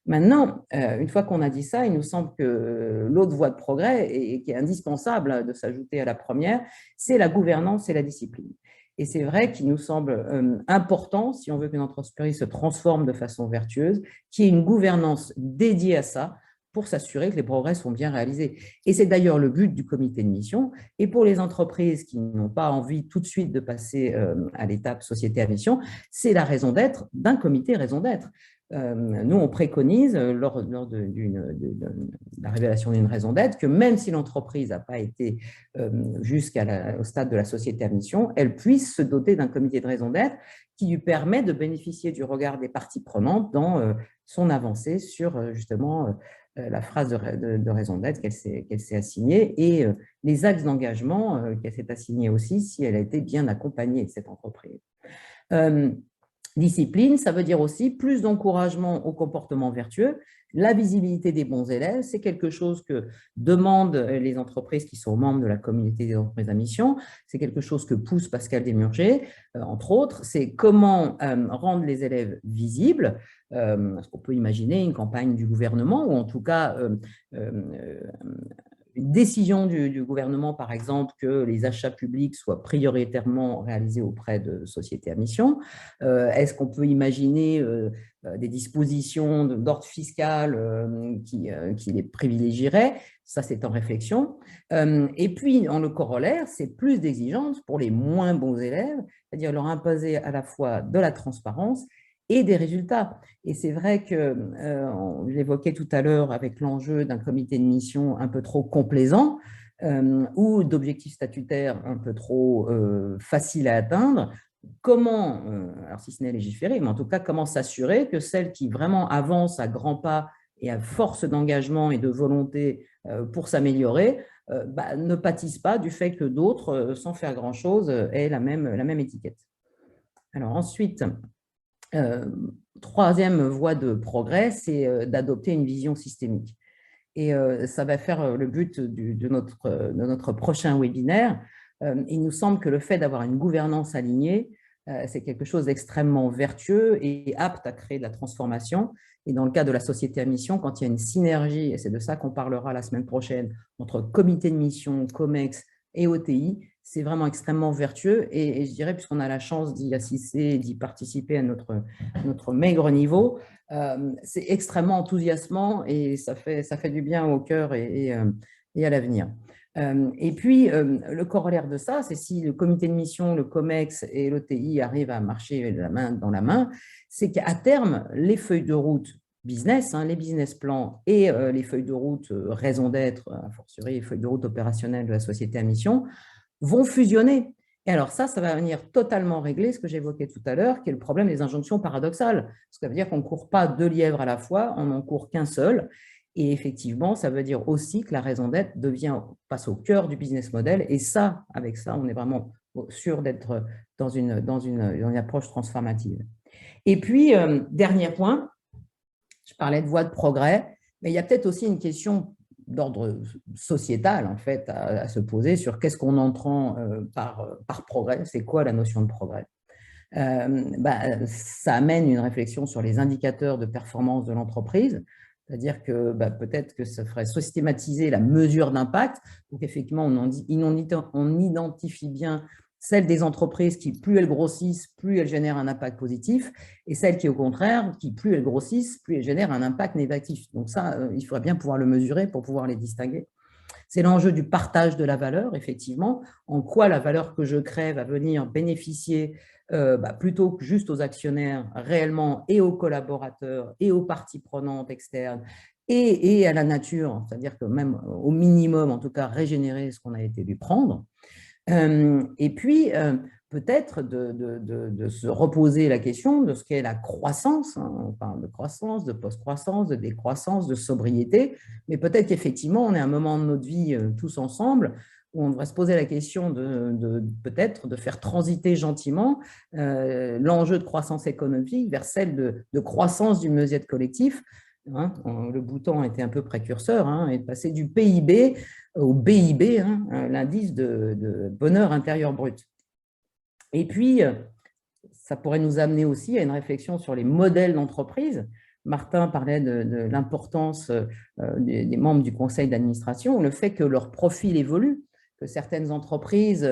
Speaker 1: Maintenant, une fois qu'on a dit ça, il nous semble que l'autre voie de progrès, et qui est indispensable de s'ajouter à la première, c'est la gouvernance et la discipline. Et c'est vrai qu'il nous semble important, si on veut qu'une entreprise se transforme de façon vertueuse, qu'il y ait une gouvernance dédiée à ça, pour s'assurer que les progrès sont bien réalisés. Et c'est d'ailleurs le but du comité de mission. Et pour les entreprises qui n'ont pas envie tout de suite de passer à l'étape société à mission, c'est la raison d'être d'un comité raison d'être. nous, on préconise, lors de la révélation d'une raison d'être, que même si l'entreprise n'a pas été jusqu'au stade de la société à mission, elle puisse se doter d'un comité de raison d'être qui lui permet de bénéficier du regard des parties prenantes dans son avancée sur justement la phrase de raison d'être qu'elle s'est assignée et les axes d'engagement qu'elle s'est assignée aussi si elle a été bien accompagnée, cette entreprise. Discipline, ça veut dire aussi plus d'encouragement au comportement vertueux. La visibilité des bons élèves, c'est quelque chose que demandent les entreprises qui sont membres de la communauté des entreprises à mission. C'est quelque chose que pousse Pascal Desmurger, entre autres. C'est comment rendre les élèves visibles. Parce qu'on peut imaginer une campagne du gouvernement, ou en tout cas une décision du gouvernement, par exemple, que les achats publics soient prioritairement réalisés auprès de sociétés à mission. Est-ce qu'on peut imaginer des dispositions d'ordre fiscal qui les privilégieraient? Ça, c'est en réflexion. Et puis, dans le corollaire, c'est plus d'exigences pour les moins bons élèves, c'est-à-dire leur imposer à la fois de la transparence et des résultats. Et c'est vrai que, on l'évoquait tout à l'heure avec l'enjeu d'un comité de mission un peu trop complaisant ou d'objectifs statutaires un peu trop faciles à atteindre. Comment, alors si ce n'est légiférer, mais en tout cas, comment s'assurer que celles qui vraiment avancent à grands pas et à force d'engagement et de volonté pour s'améliorer, ne pâtissent pas du fait que d'autres, sans faire grand-chose, aient la même étiquette. Alors ensuite, troisième voie de progrès, c'est d'adopter une vision systémique. Et ça va faire le but de notre prochain webinaire. Il nous semble que le fait d'avoir une gouvernance alignée, c'est quelque chose d'extrêmement vertueux et apte à créer de la transformation. Et dans le cas de la société à mission, quand il y a une synergie, et c'est de ça qu'on parlera la semaine prochaine, entre comité de mission, COMEX et OTI, c'est vraiment extrêmement vertueux et je dirais, puisqu'on a la chance d'y assister et d'y participer à notre maigre niveau, c'est extrêmement enthousiasmant et ça fait du bien au cœur et à l'avenir. Et puis, le corollaire de ça, c'est si le comité de mission, le COMEX et l'OTI arrivent à marcher la main dans la main, c'est qu'à terme, les feuilles de route business, les business plans et les feuilles de route raison d'être, a fortiori les feuilles de route opérationnelles de la société à mission, vont fusionner. Et alors ça va venir totalement régler ce que j'évoquais tout à l'heure, qui est le problème des injonctions paradoxales. Ça veut dire qu'on ne court pas deux lièvres à la fois, on n'en court qu'un seul. Et effectivement, ça veut dire aussi que la raison d'être passe au cœur du business model. Et ça, avec ça, on est vraiment sûr d'être dans une approche transformative. Et puis, dernier point, je parlais de voie de progrès, mais il y a peut-être aussi une question d'ordre sociétal, en fait, à se poser sur qu'est-ce qu'on entend par progrès, c'est quoi la notion de progrès. Ça amène une réflexion sur les indicateurs de performance de l'entreprise, c'est-à-dire que peut-être que ça ferait systématiser la mesure d'impact, donc effectivement on identifie bien celles des entreprises qui, plus elles grossissent, plus elles génèrent un impact positif, et celles qui, au contraire, qui plus elles grossissent, plus elles génèrent un impact négatif. Donc ça, il faudrait bien pouvoir le mesurer pour pouvoir les distinguer. C'est l'enjeu du partage de la valeur, effectivement, en quoi la valeur que je crée va venir bénéficier plutôt que juste aux actionnaires réellement et aux collaborateurs et aux parties prenantes externes et à la nature, c'est-à-dire que même au minimum, en tout cas, régénérer ce qu'on a été dû prendre. Et puis, peut-être de se reposer la question de ce qu'est la croissance. On parle de croissance, de post-croissance, de décroissance, de sobriété, mais peut-être qu'effectivement, on est à un moment de notre vie tous ensemble où on devrait se poser la question peut-être de faire transiter gentiment l'enjeu de croissance économique vers celle de croissance du mieux-être collectif. Le Bhoutan a été un peu précurseur et de passer du PIB au BIB, l'indice de bonheur intérieur brut. Et puis, ça pourrait nous amener aussi à une réflexion sur les modèles d'entreprise. Martin parlait de l'importance des membres du conseil d'administration, le fait que leur profil évolue, que certaines entreprises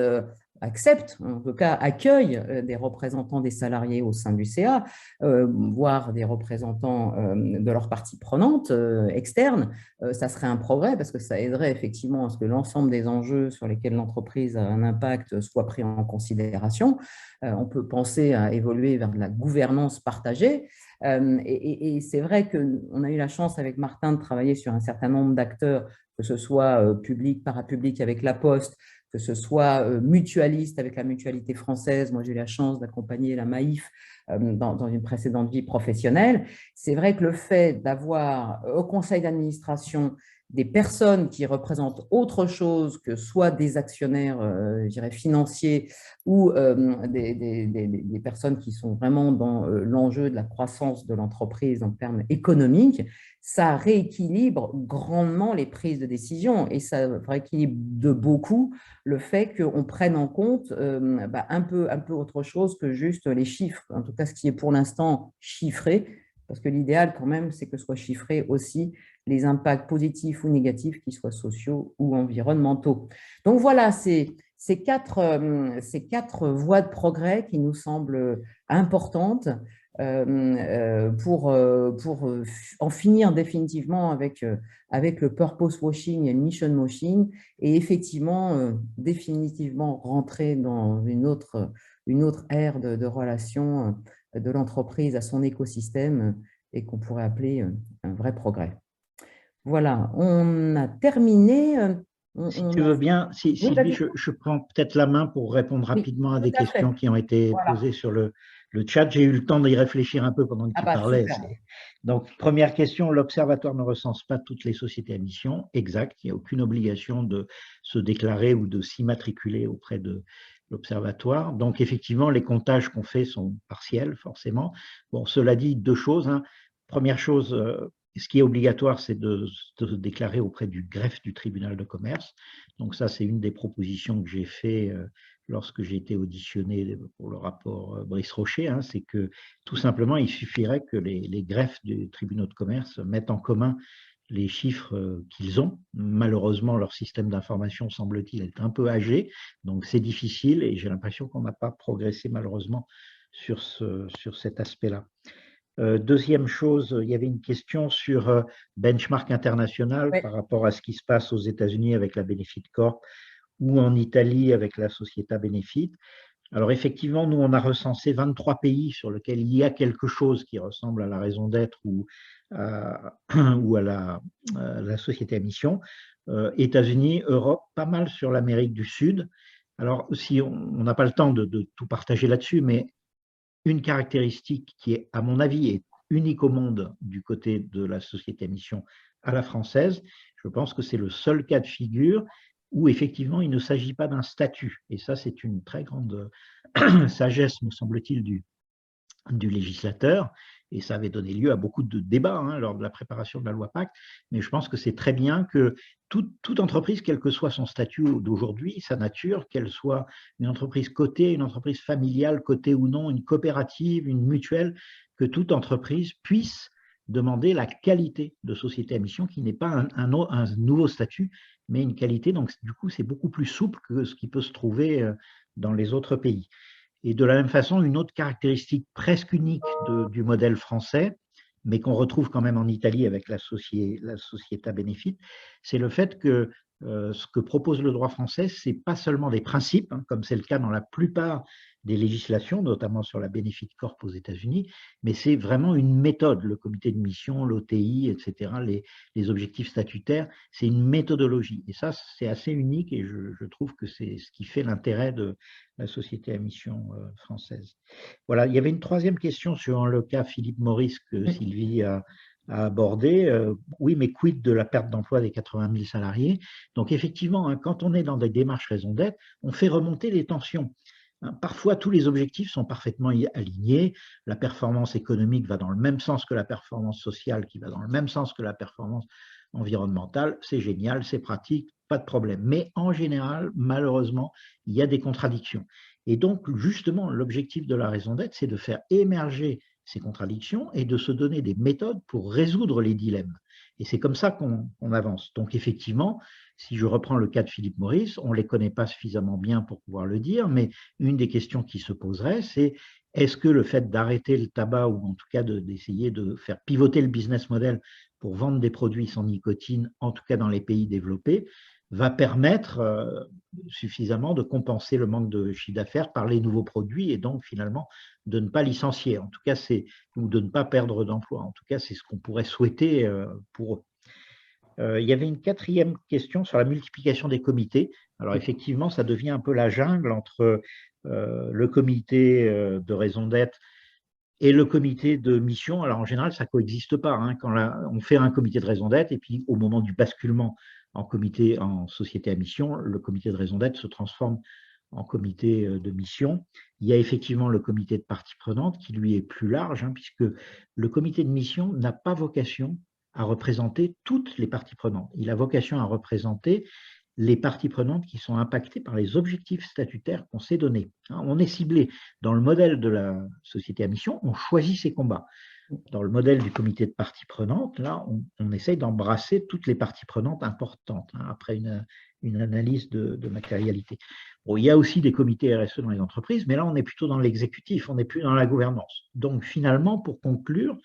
Speaker 1: accepte, en tout cas accueille des représentants des salariés au sein du CA, voire des représentants de leurs parties prenantes externes, ça serait un progrès parce que ça aiderait effectivement à ce que l'ensemble des enjeux sur lesquels l'entreprise a un impact soient pris en considération. On peut penser à évoluer vers de la gouvernance partagée. Et c'est vrai qu'on a eu la chance avec Martin de travailler sur un certain nombre d'acteurs, que ce soit public, parapublic avec La Poste, que ce soit mutualiste avec la mutualité française. Moi, j'ai eu la chance d'accompagner la Maïf dans une précédente vie professionnelle. C'est vrai que le fait d'avoir au conseil d'administration des personnes qui représentent autre chose que soit des actionnaires, je dirais, financiers ou des personnes qui sont vraiment dans l'enjeu de la croissance de l'entreprise en termes économiques, ça rééquilibre grandement les prises de décision et ça rééquilibre de beaucoup le fait qu'on prenne en compte un peu autre chose que juste les chiffres, en tout cas ce qui est pour l'instant chiffré, parce que l'idéal quand même, c'est que soient chiffrés aussi les impacts positifs ou négatifs, qu'ils soient sociaux ou environnementaux. Donc voilà, c'est ces quatre voies de progrès qui nous semblent importantes pour en finir définitivement avec le purpose washing et le mission washing et effectivement définitivement rentrer dans une autre ère de relation de l'entreprise à son écosystème et qu'on pourrait appeler un vrai progrès. Voilà, on a terminé.
Speaker 2: Si tu veux bien, Sylvie, je prends peut-être la main pour répondre rapidement à des questions qui ont été posées sur le chat. J'ai eu le temps d'y réfléchir un peu pendant que tu parlais. Donc, première question, l'Observatoire ne recense pas toutes les sociétés à mission. Exact, il n'y a aucune obligation de se déclarer ou de s'immatriculer auprès de l'Observatoire. Donc, effectivement, les comptages qu'on fait sont partiels, forcément. Bon, cela dit, deux choses. Première chose, ce qui est obligatoire, c'est de se déclarer auprès du greffe du tribunal de commerce. Donc ça, c'est une des propositions que j'ai fait lorsque j'ai été auditionné pour le rapport Brice Rocher. C'est que tout simplement, il suffirait que les greffes du tribunal de commerce mettent en commun les chiffres qu'ils ont. Malheureusement, leur système d'information, semble-t-il, est un peu âgé. Donc c'est difficile et j'ai l'impression qu'on n'a pas progressé malheureusement sur cet aspect-là. Deuxième chose, il y avait une question sur benchmark international par rapport à ce qui se passe aux États-Unis avec la Benefit Corp ou en Italie avec la Società Benefit. Alors effectivement, nous, on a recensé 23 pays sur lesquels il y a quelque chose qui ressemble à la raison d'être ou à la société à mission. États-Unis, Europe, pas mal sur l'Amérique du Sud. Alors, si on n'a pas le temps de tout partager là-dessus, mais une caractéristique qui est, à mon avis, est unique au monde du côté de la société à mission à la française, je pense que c'est le seul cas de figure où effectivement il ne s'agit pas d'un statut. Et ça, c'est une très grande sagesse, me semble-t-il, du législateur, et ça avait donné lieu à beaucoup de débats lors de la préparation de la loi Pacte, mais je pense que c'est très bien que toute entreprise, quel que soit son statut d'aujourd'hui, sa nature, qu'elle soit une entreprise cotée, une entreprise familiale, cotée ou non, une coopérative, une mutuelle, que toute entreprise puisse demander la qualité de société à mission, qui n'est pas un nouveau statut, mais une qualité. Donc, du coup, c'est beaucoup plus souple que ce qui peut se trouver dans les autres pays. Et de la même façon, une autre caractéristique presque unique du modèle français, mais qu'on retrouve quand même en Italie avec la Società Benefit, c'est le fait que ce que propose le droit français, ce n'est pas seulement des principes, comme c'est le cas dans la plupart des législations, notamment sur la Benefit Corp aux États-Unis, mais c'est vraiment une méthode, le comité de mission, l'OTI, etc., les objectifs statutaires, c'est une méthodologie. Et ça, c'est assez unique et je trouve que c'est ce qui fait l'intérêt de la société à mission française. Voilà, il y avait une troisième question sur le cas Philippe Maurice que Sylvie a abordé. Oui, mais quid de la perte d'emploi des 80 000 salariés? Donc effectivement, quand on est dans des démarches raison d'être, on fait remonter les tensions. Parfois, tous les objectifs sont parfaitement alignés. La performance économique va dans le même sens que la performance sociale, qui va dans le même sens que la performance environnementale. C'est génial, c'est pratique, pas de problème. Mais en général, malheureusement, il y a des contradictions. Et donc, justement, l'objectif de la raison d'être, c'est de faire émerger ces contradictions et de se donner des méthodes pour résoudre les dilemmes. Et c'est comme ça qu'on avance. Donc, effectivement, si je reprends le cas de Philip Morris, on ne les connaît pas suffisamment bien pour pouvoir le dire, mais une des questions qui se poserait, c'est est-ce que le fait d'arrêter le tabac ou en tout cas d'essayer de faire pivoter le business model pour vendre des produits sans nicotine, en tout cas dans les pays développés, va permettre suffisamment de compenser le manque de chiffre d'affaires par les nouveaux produits et donc finalement de ne pas licencier, en tout cas ou de ne pas perdre d'emploi. En tout cas, c'est ce qu'on pourrait souhaiter pour eux. Il y avait une quatrième question sur la multiplication des comités. Alors effectivement, ça devient un peu la jungle entre le comité de raison d'être et le comité de mission. Alors en général, ça ne coexiste pas. Hein, quand on fait un comité de raison d'être et puis au moment du basculement en société à mission, le comité de raison d'être se transforme en comité de mission. Il y a effectivement le comité de parties prenantes qui lui est plus large, hein, puisque le comité de mission n'a pas vocation à représenter toutes les parties prenantes. Il a vocation à représenter les parties prenantes qui sont impactées par les objectifs statutaires qu'on s'est donnés. On est ciblé dans le modèle de la société à mission, on choisit ses combats. Dans le modèle du comité de parties prenantes, là, on essaye d'embrasser toutes les parties prenantes importantes, hein, après une analyse de matérialité. Bon, il y a aussi des comités RSE dans les entreprises, mais là, on est plutôt dans l'exécutif, on n'est plus dans la gouvernance. Donc, finalement, pour conclure,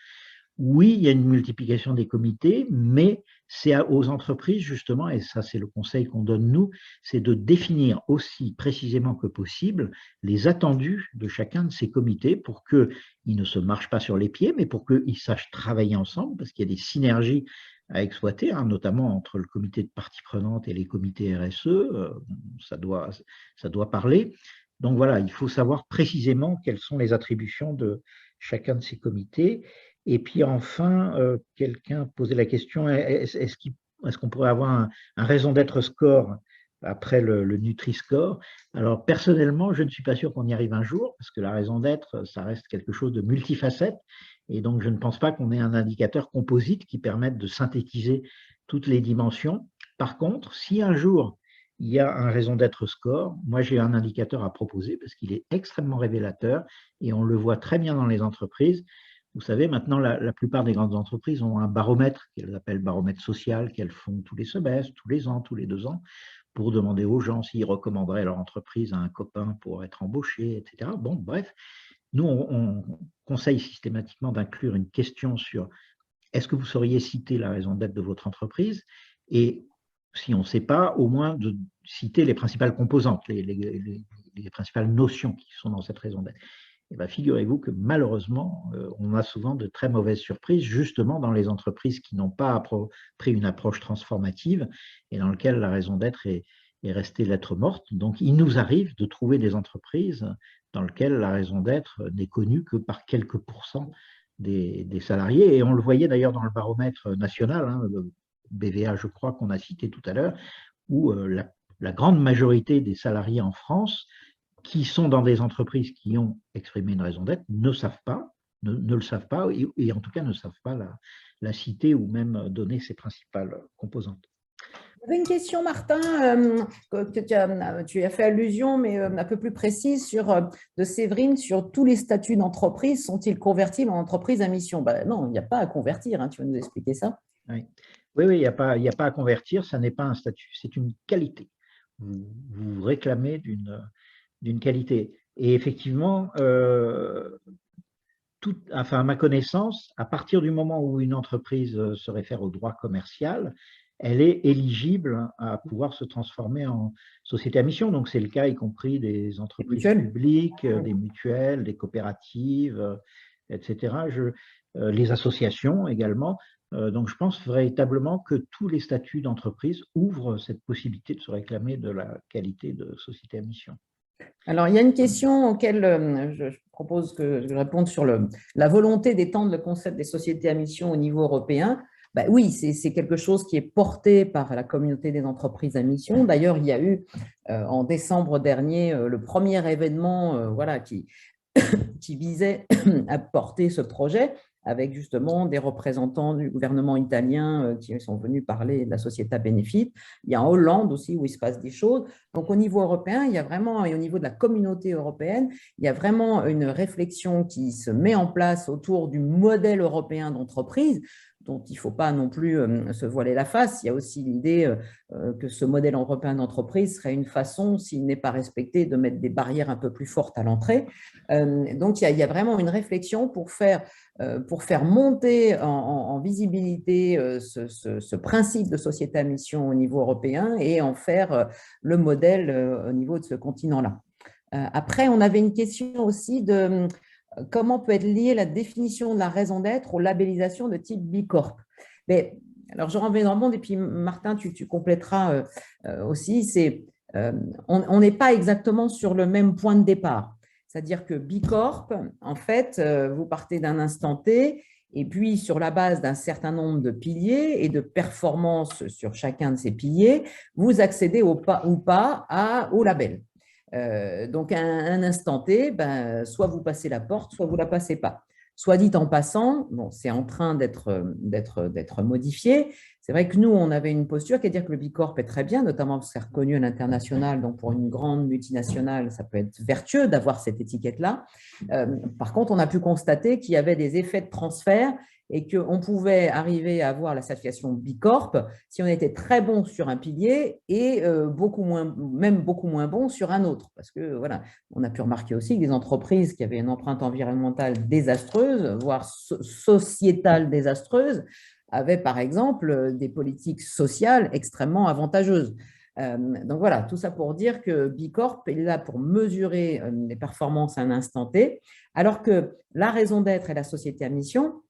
Speaker 2: oui, il y a une multiplication des comités, mais c'est aux entreprises, justement, et ça c'est le conseil qu'on donne nous, c'est de définir aussi précisément que possible les attendus de chacun de ces comités pour qu'ils ne se marchent pas sur les pieds, mais pour qu'ils sachent travailler ensemble, parce qu'il y a des synergies à exploiter, hein, notamment entre le comité de parties prenantes et les comités RSE, ça doit parler. Donc voilà, il faut savoir précisément quelles sont les attributions de chacun de ces comités. Et puis enfin, quelqu'un posait la question, est-ce qu'on pourrait avoir un raison d'être score après le Nutri-Score? Alors personnellement, je ne suis pas sûr qu'on y arrive un jour, parce que la raison d'être, ça reste quelque chose de multifacette, et donc je ne pense pas qu'on ait un indicateur composite qui permette de synthétiser toutes les dimensions. Par contre, si un jour il y a un raison d'être score, moi j'ai un indicateur à proposer, parce qu'il est extrêmement révélateur, et on le voit très bien dans les entreprises. Vous savez, maintenant, la plupart des grandes entreprises ont un baromètre qu'elles appellent baromètre social, qu'elles font tous les semestres, tous les ans, tous les 2 ans, pour demander aux gens s'ils recommanderaient leur entreprise à un copain pour être embauché, etc. Bon, bref, nous, on conseille systématiquement d'inclure une question sur est-ce que vous sauriez citer la raison d'être de votre entreprise, et si on ne sait pas, au moins de citer les principales composantes, les principales notions qui sont dans cette raison d'être. Eh bien, figurez-vous que malheureusement, on a souvent de très mauvaises surprises, justement dans les entreprises qui n'ont pas pris une approche transformative et dans lesquelles la raison d'être est restée lettre morte. Donc, il nous arrive de trouver des entreprises dans lesquelles la raison d'être n'est connue que par quelques pourcents des salariés. Et on le voyait d'ailleurs dans le baromètre national, hein, le BVA, je crois, qu'on a cité tout à l'heure, où la grande majorité des salariés en France qui sont dans des entreprises qui ont exprimé une raison d'être ne le savent pas, et en tout cas ne savent pas la citer ou même donner ses principales composantes.
Speaker 1: J'avais une question, Martin, que tu as fait allusion, mais un peu plus précise, de Séverine, sur tous les statuts d'entreprise, sont-ils convertibles en entreprise à mission? Non, il n'y a pas à convertir, hein, tu vas nous expliquer ça?
Speaker 2: Oui, il n'y a pas à convertir, ça n'est pas un statut, c'est une qualité. Vous réclamez d'une qualité. Et effectivement, à ma connaissance, à partir du moment où une entreprise se réfère au droit commercial, elle est éligible à pouvoir se transformer en société à mission. Donc, c'est le cas y compris des entreprises publiques, des mutuelles, des coopératives, etc. Les associations également. Donc, je pense véritablement que tous les statuts d'entreprise ouvrent cette possibilité de se réclamer de la qualité de société à mission.
Speaker 1: Alors, il y a une question auquel je propose que je réponde sur la volonté d'étendre le concept des sociétés à mission au niveau européen. Oui, c'est quelque chose qui est porté par la communauté des entreprises à mission. D'ailleurs, il y a eu en décembre dernier le premier événement qui visait à porter ce projet, avec justement des représentants du gouvernement italien qui sont venus parler de la société Benefit. Il y a en Hollande aussi où il se passe des choses. Donc, au niveau européen, il y a vraiment, et au niveau de la communauté européenne, il y a vraiment une réflexion qui se met en place autour du modèle européen d'entreprise. dont il ne faut pas non plus se voiler la face. Il y a aussi l'idée que ce modèle européen d'entreprise serait une façon, s'il n'est pas respecté, de mettre des barrières un peu plus fortes à l'entrée. Donc, il y a vraiment une réflexion pour faire monter en visibilité ce principe de société à mission au niveau européen et en faire le modèle au niveau de ce continent-là. Après, on avait une question aussi de comment peut être liée la définition de la raison d'être aux labellisations de type B Corp. Mais, alors, je renvoie dans le monde et puis Martin, tu compléteras aussi. On n'est pas exactement sur le même point de départ. C'est-à-dire que B Corp, en fait, vous partez d'un instant T et puis sur la base d'un certain nombre de piliers et de performances sur chacun de ces piliers, vous accédez ou pas au label. Donc, à un instant T, soit vous passez la porte, soit vous ne la passez pas. Soit dit en passant, bon, c'est en train d'être modifié. C'est vrai que nous, on avait une posture qui est de dire que le B Corp est très bien, notamment parce que c'est reconnu à l'international. Donc, pour une grande multinationale, ça peut être vertueux d'avoir cette étiquette-là. Par contre, on a pu constater qu'il y avait des effets de transfert et qu'on pouvait arriver à avoir la certification B Corp si on était très bon sur un pilier et beaucoup moins bon sur un autre. Parce que voilà, on a pu remarquer aussi que des entreprises qui avaient une empreinte environnementale désastreuse, voire sociétale désastreuse, avaient par exemple des politiques sociales extrêmement avantageuses. Donc voilà, tout ça pour dire que B Corp est là pour mesurer les performances à un instant T, alors que la raison d'être et la société à mission,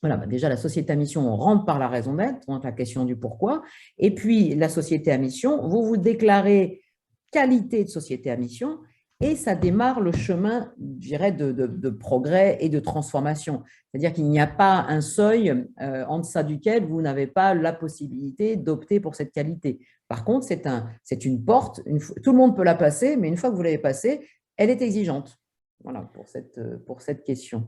Speaker 1: voilà, déjà, la société à mission, on rentre par la raison d'être, donc la question du pourquoi. Et puis, la société à mission, vous vous déclarez qualité de société à mission et ça démarre le chemin, je dirais, de progrès et de transformation. C'est-à-dire qu'il n'y a pas un seuil en deçà duquel vous n'avez pas la possibilité d'opter pour cette qualité. Par contre, c'est une porte, tout le monde peut la passer, mais une fois que vous l'avez passée, elle est exigeante. Voilà, pour cette question.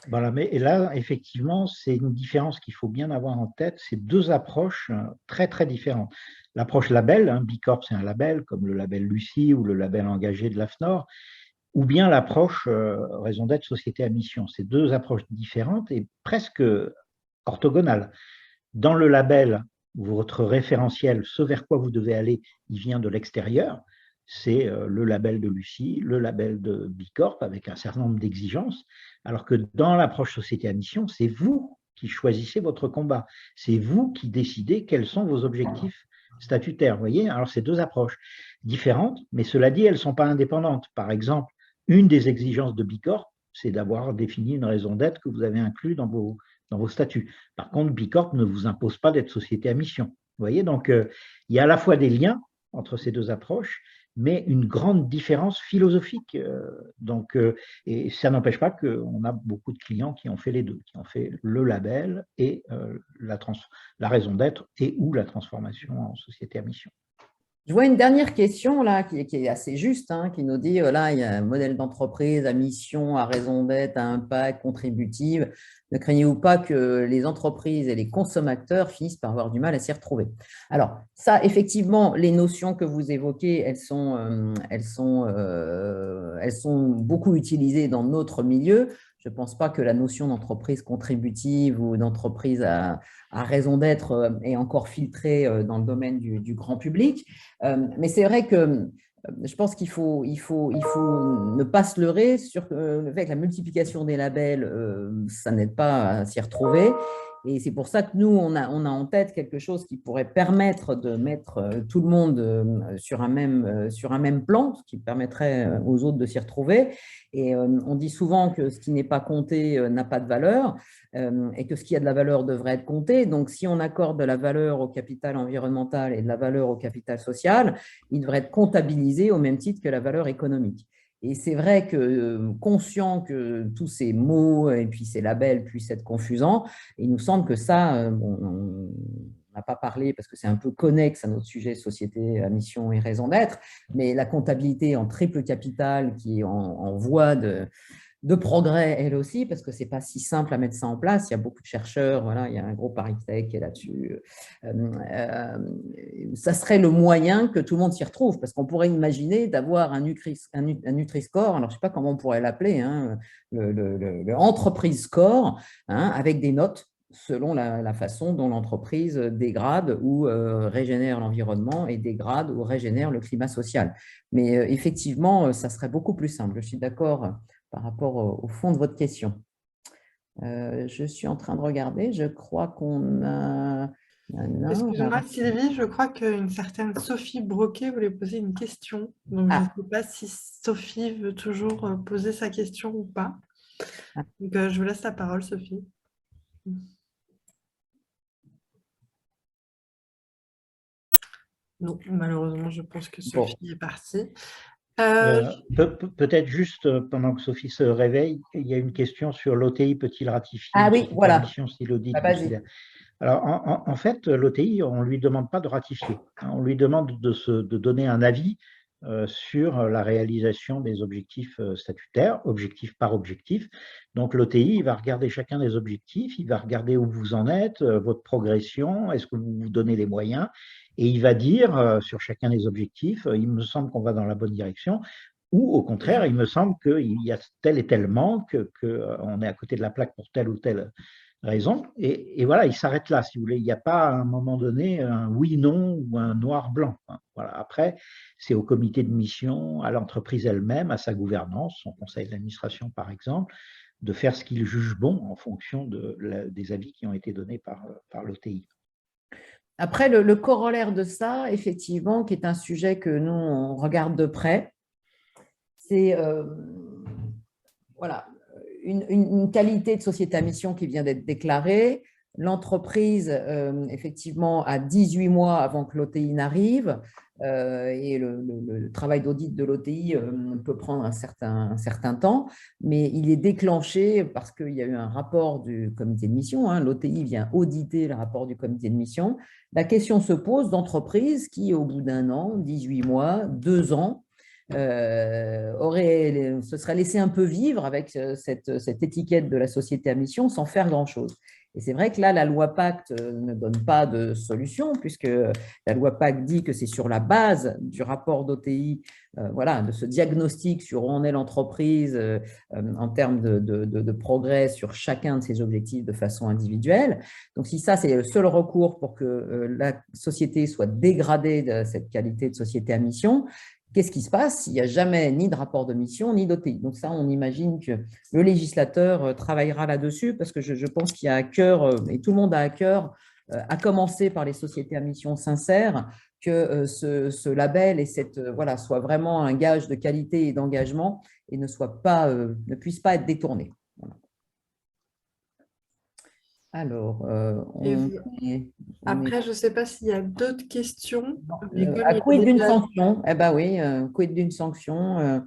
Speaker 2: Voilà, et là, effectivement, c'est une différence qu'il faut bien avoir en tête. C'est deux approches très, très différentes. L'approche label, B Corp, c'est un label, comme le label Lucie ou le label engagé de l'AFNOR, ou bien l'approche raison d'être, société à mission. C'est deux approches différentes et presque orthogonales. Dans le label, votre référentiel, ce vers quoi vous devez aller, il vient de l'extérieur. C'est le label de Lucie, le label de B Corp avec un certain nombre d'exigences, alors que dans l'approche société à mission, c'est vous qui choisissez votre combat, c'est vous qui décidez quels sont vos objectifs statutaires. Vous voyez, alors c'est deux approches différentes, mais cela dit, elles ne sont pas indépendantes. Par exemple, une des exigences de B Corp, c'est d'avoir défini une raison d'être que vous avez inclus dans vos statuts. Par contre, B Corp ne vous impose pas d'être société à mission. Vous voyez, donc il y a à la fois des liens entre ces deux approches, mais une grande différence philosophique. Et ça n'empêche pas qu'on a beaucoup de clients qui ont fait les deux, qui ont fait le label et la raison d'être et ou la transformation en société à mission.
Speaker 1: Je vois une dernière question là qui est assez juste, qui nous dit là, il y a un modèle d'entreprise à mission, à raison d'être, à impact, contributive. Ne craignez-vous pas que les entreprises et les consommateurs finissent par avoir du mal à s'y retrouver? Alors, ça, effectivement, les notions que vous évoquez, elles sont beaucoup utilisées dans notre milieu. Je ne pense pas que la notion d'entreprise contributive ou d'entreprise à raison d'être est encore filtrée dans le domaine du grand public. Mais c'est vrai que je pense qu'il faut ne pas se leurrer sur le fait que la multiplication des labels, ça n'aide pas à s'y retrouver. Et c'est pour ça que nous, on a en tête quelque chose qui pourrait permettre de mettre tout le monde sur un même plan, ce qui permettrait aux autres de s'y retrouver. Et on dit souvent que ce qui n'est pas compté n'a pas de valeur et que ce qui a de la valeur devrait être compté. Donc, si on accorde de la valeur au capital environnemental et de la valeur au capital social, il devrait être comptabilisé au même titre que la valeur économique. Et c'est vrai que, conscient que tous ces mots et puis ces labels puissent être confusants, il nous semble que ça, on n'a pas parlé parce que c'est un peu connexe à notre sujet société à mission et raison d'être, mais la comptabilité en triple capital qui est en voie de progrès, elle aussi, parce que ce n'est pas si simple à mettre ça en place. Il y a beaucoup de chercheurs, voilà, il y a un gros ParisTech qui est là-dessus. Ça serait le moyen que tout le monde s'y retrouve, parce qu'on pourrait imaginer d'avoir un Nutri-Score, alors je ne sais pas comment on pourrait l'appeler, le Entreprise Score, avec des notes selon la façon dont l'entreprise dégrade ou régénère l'environnement et dégrade ou régénère le climat social. Mais effectivement, ça serait beaucoup plus simple. Je suis d'accord par rapport au fond de votre question. Je suis en train de regarder. Je crois qu'on a…
Speaker 3: Excusez-moi, Sylvie, je crois qu'une certaine Sophie Broquet voulait poser une question. Donc, je ne sais pas si Sophie veut toujours poser sa question ou pas. Donc, je vous laisse la parole, Sophie. Non, malheureusement, je pense que Sophie est partie.
Speaker 2: Peut-être juste, pendant que Sophie se réveille, il y a une question sur l'OTI peut-il ratifier
Speaker 1: Ah oui, voilà.
Speaker 2: mission si l'audit
Speaker 1: considère.
Speaker 2: Alors, en fait, l'OTI, on ne lui demande pas de ratifier. On lui demande de donner un avis sur la réalisation des objectifs statutaires, objectif par objectif. Donc, l'OTI, il va regarder chacun des objectifs, il va regarder où vous en êtes, votre progression, est-ce que vous vous donnez les moyens, et il va dire sur chacun des objectifs, il me semble qu'on va dans la bonne direction, ou au contraire, il me semble qu'il y a tel et tel manque, qu'on est à côté de la plaque pour telle ou telle raison. Et voilà, il s'arrête là, si vous voulez. Il n'y a pas à un moment donné un oui-non ou un noir-blanc. Voilà. Après, c'est au comité de mission, à l'entreprise elle-même, à sa gouvernance, son conseil d'administration par exemple, de faire ce qu'il juge bon en fonction des avis qui ont été donnés par l'OTI.
Speaker 1: Après, le corollaire de ça, effectivement, qui est un sujet que nous, on regarde de près, c'est voilà, une qualité de société à mission qui vient d'être déclarée. L'entreprise, effectivement, a 18 mois avant que l'OTI n'arrive, et le travail d'audit de l'OTI peut prendre un certain temps, mais il est déclenché parce qu'il y a eu un rapport du comité de mission. L'OTI vient auditer le rapport du comité de mission. La question se pose d'entreprises qui, au bout d'un an, 18 mois, 2 ans, se serait laissé un peu vivre avec cette étiquette de la société à mission sans faire grand-chose. Et c'est vrai que là, la loi Pacte ne donne pas de solution, puisque la loi Pacte dit que c'est sur la base du rapport d'OTI, voilà, de ce diagnostic sur où en est l'entreprise en termes de progrès sur chacun de ses objectifs de façon individuelle. Donc, si ça, c'est le seul recours pour que la société soit dégradée de cette qualité de société à mission, qu'est-ce qui se passe s'il n'y a jamais ni de rapport de mission, ni d'OTI? Donc ça, on imagine que le législateur travaillera là-dessus parce que je pense qu'il y a à cœur, et tout le monde a à cœur, à commencer par les sociétés à mission sincères, que ce label et voilà, soit vraiment un gage de qualité et d'engagement et ne puisse pas être détourné. Voilà. Alors,
Speaker 3: après, je ne sais pas s'il y a d'autres questions.
Speaker 1: Quid d'une sanction? Eh bien oui, quid d'une sanction?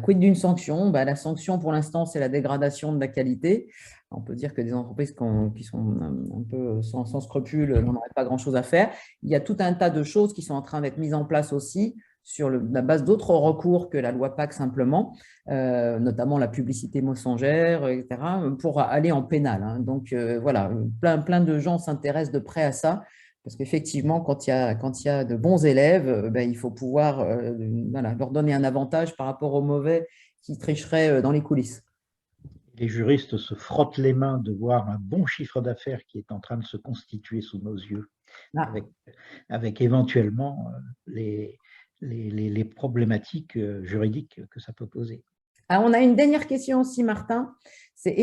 Speaker 1: Quid d'une sanction? La sanction, pour l'instant, c'est la dégradation de la qualité. On peut dire que des entreprises qui sont un peu sans scrupules n'en auraient pas grand-chose à faire. Il y a tout un tas de choses qui sont en train d'être mises en place aussi sur la base d'autres recours que la loi PAC simplement, notamment la publicité mensongère, etc., pour aller en pénal. Donc, voilà, plein de gens s'intéressent de près à ça, parce qu'effectivement, quand il y a de bons élèves, il faut pouvoir voilà, leur donner un avantage par rapport aux mauvais qui tricheraient dans les coulisses.
Speaker 2: Les juristes se frottent les mains de voir un bon chiffre d'affaires qui est en train de se constituer sous nos yeux, avec éventuellement les problématiques juridiques que ça peut poser.
Speaker 1: On a une dernière question aussi, Martin. C'est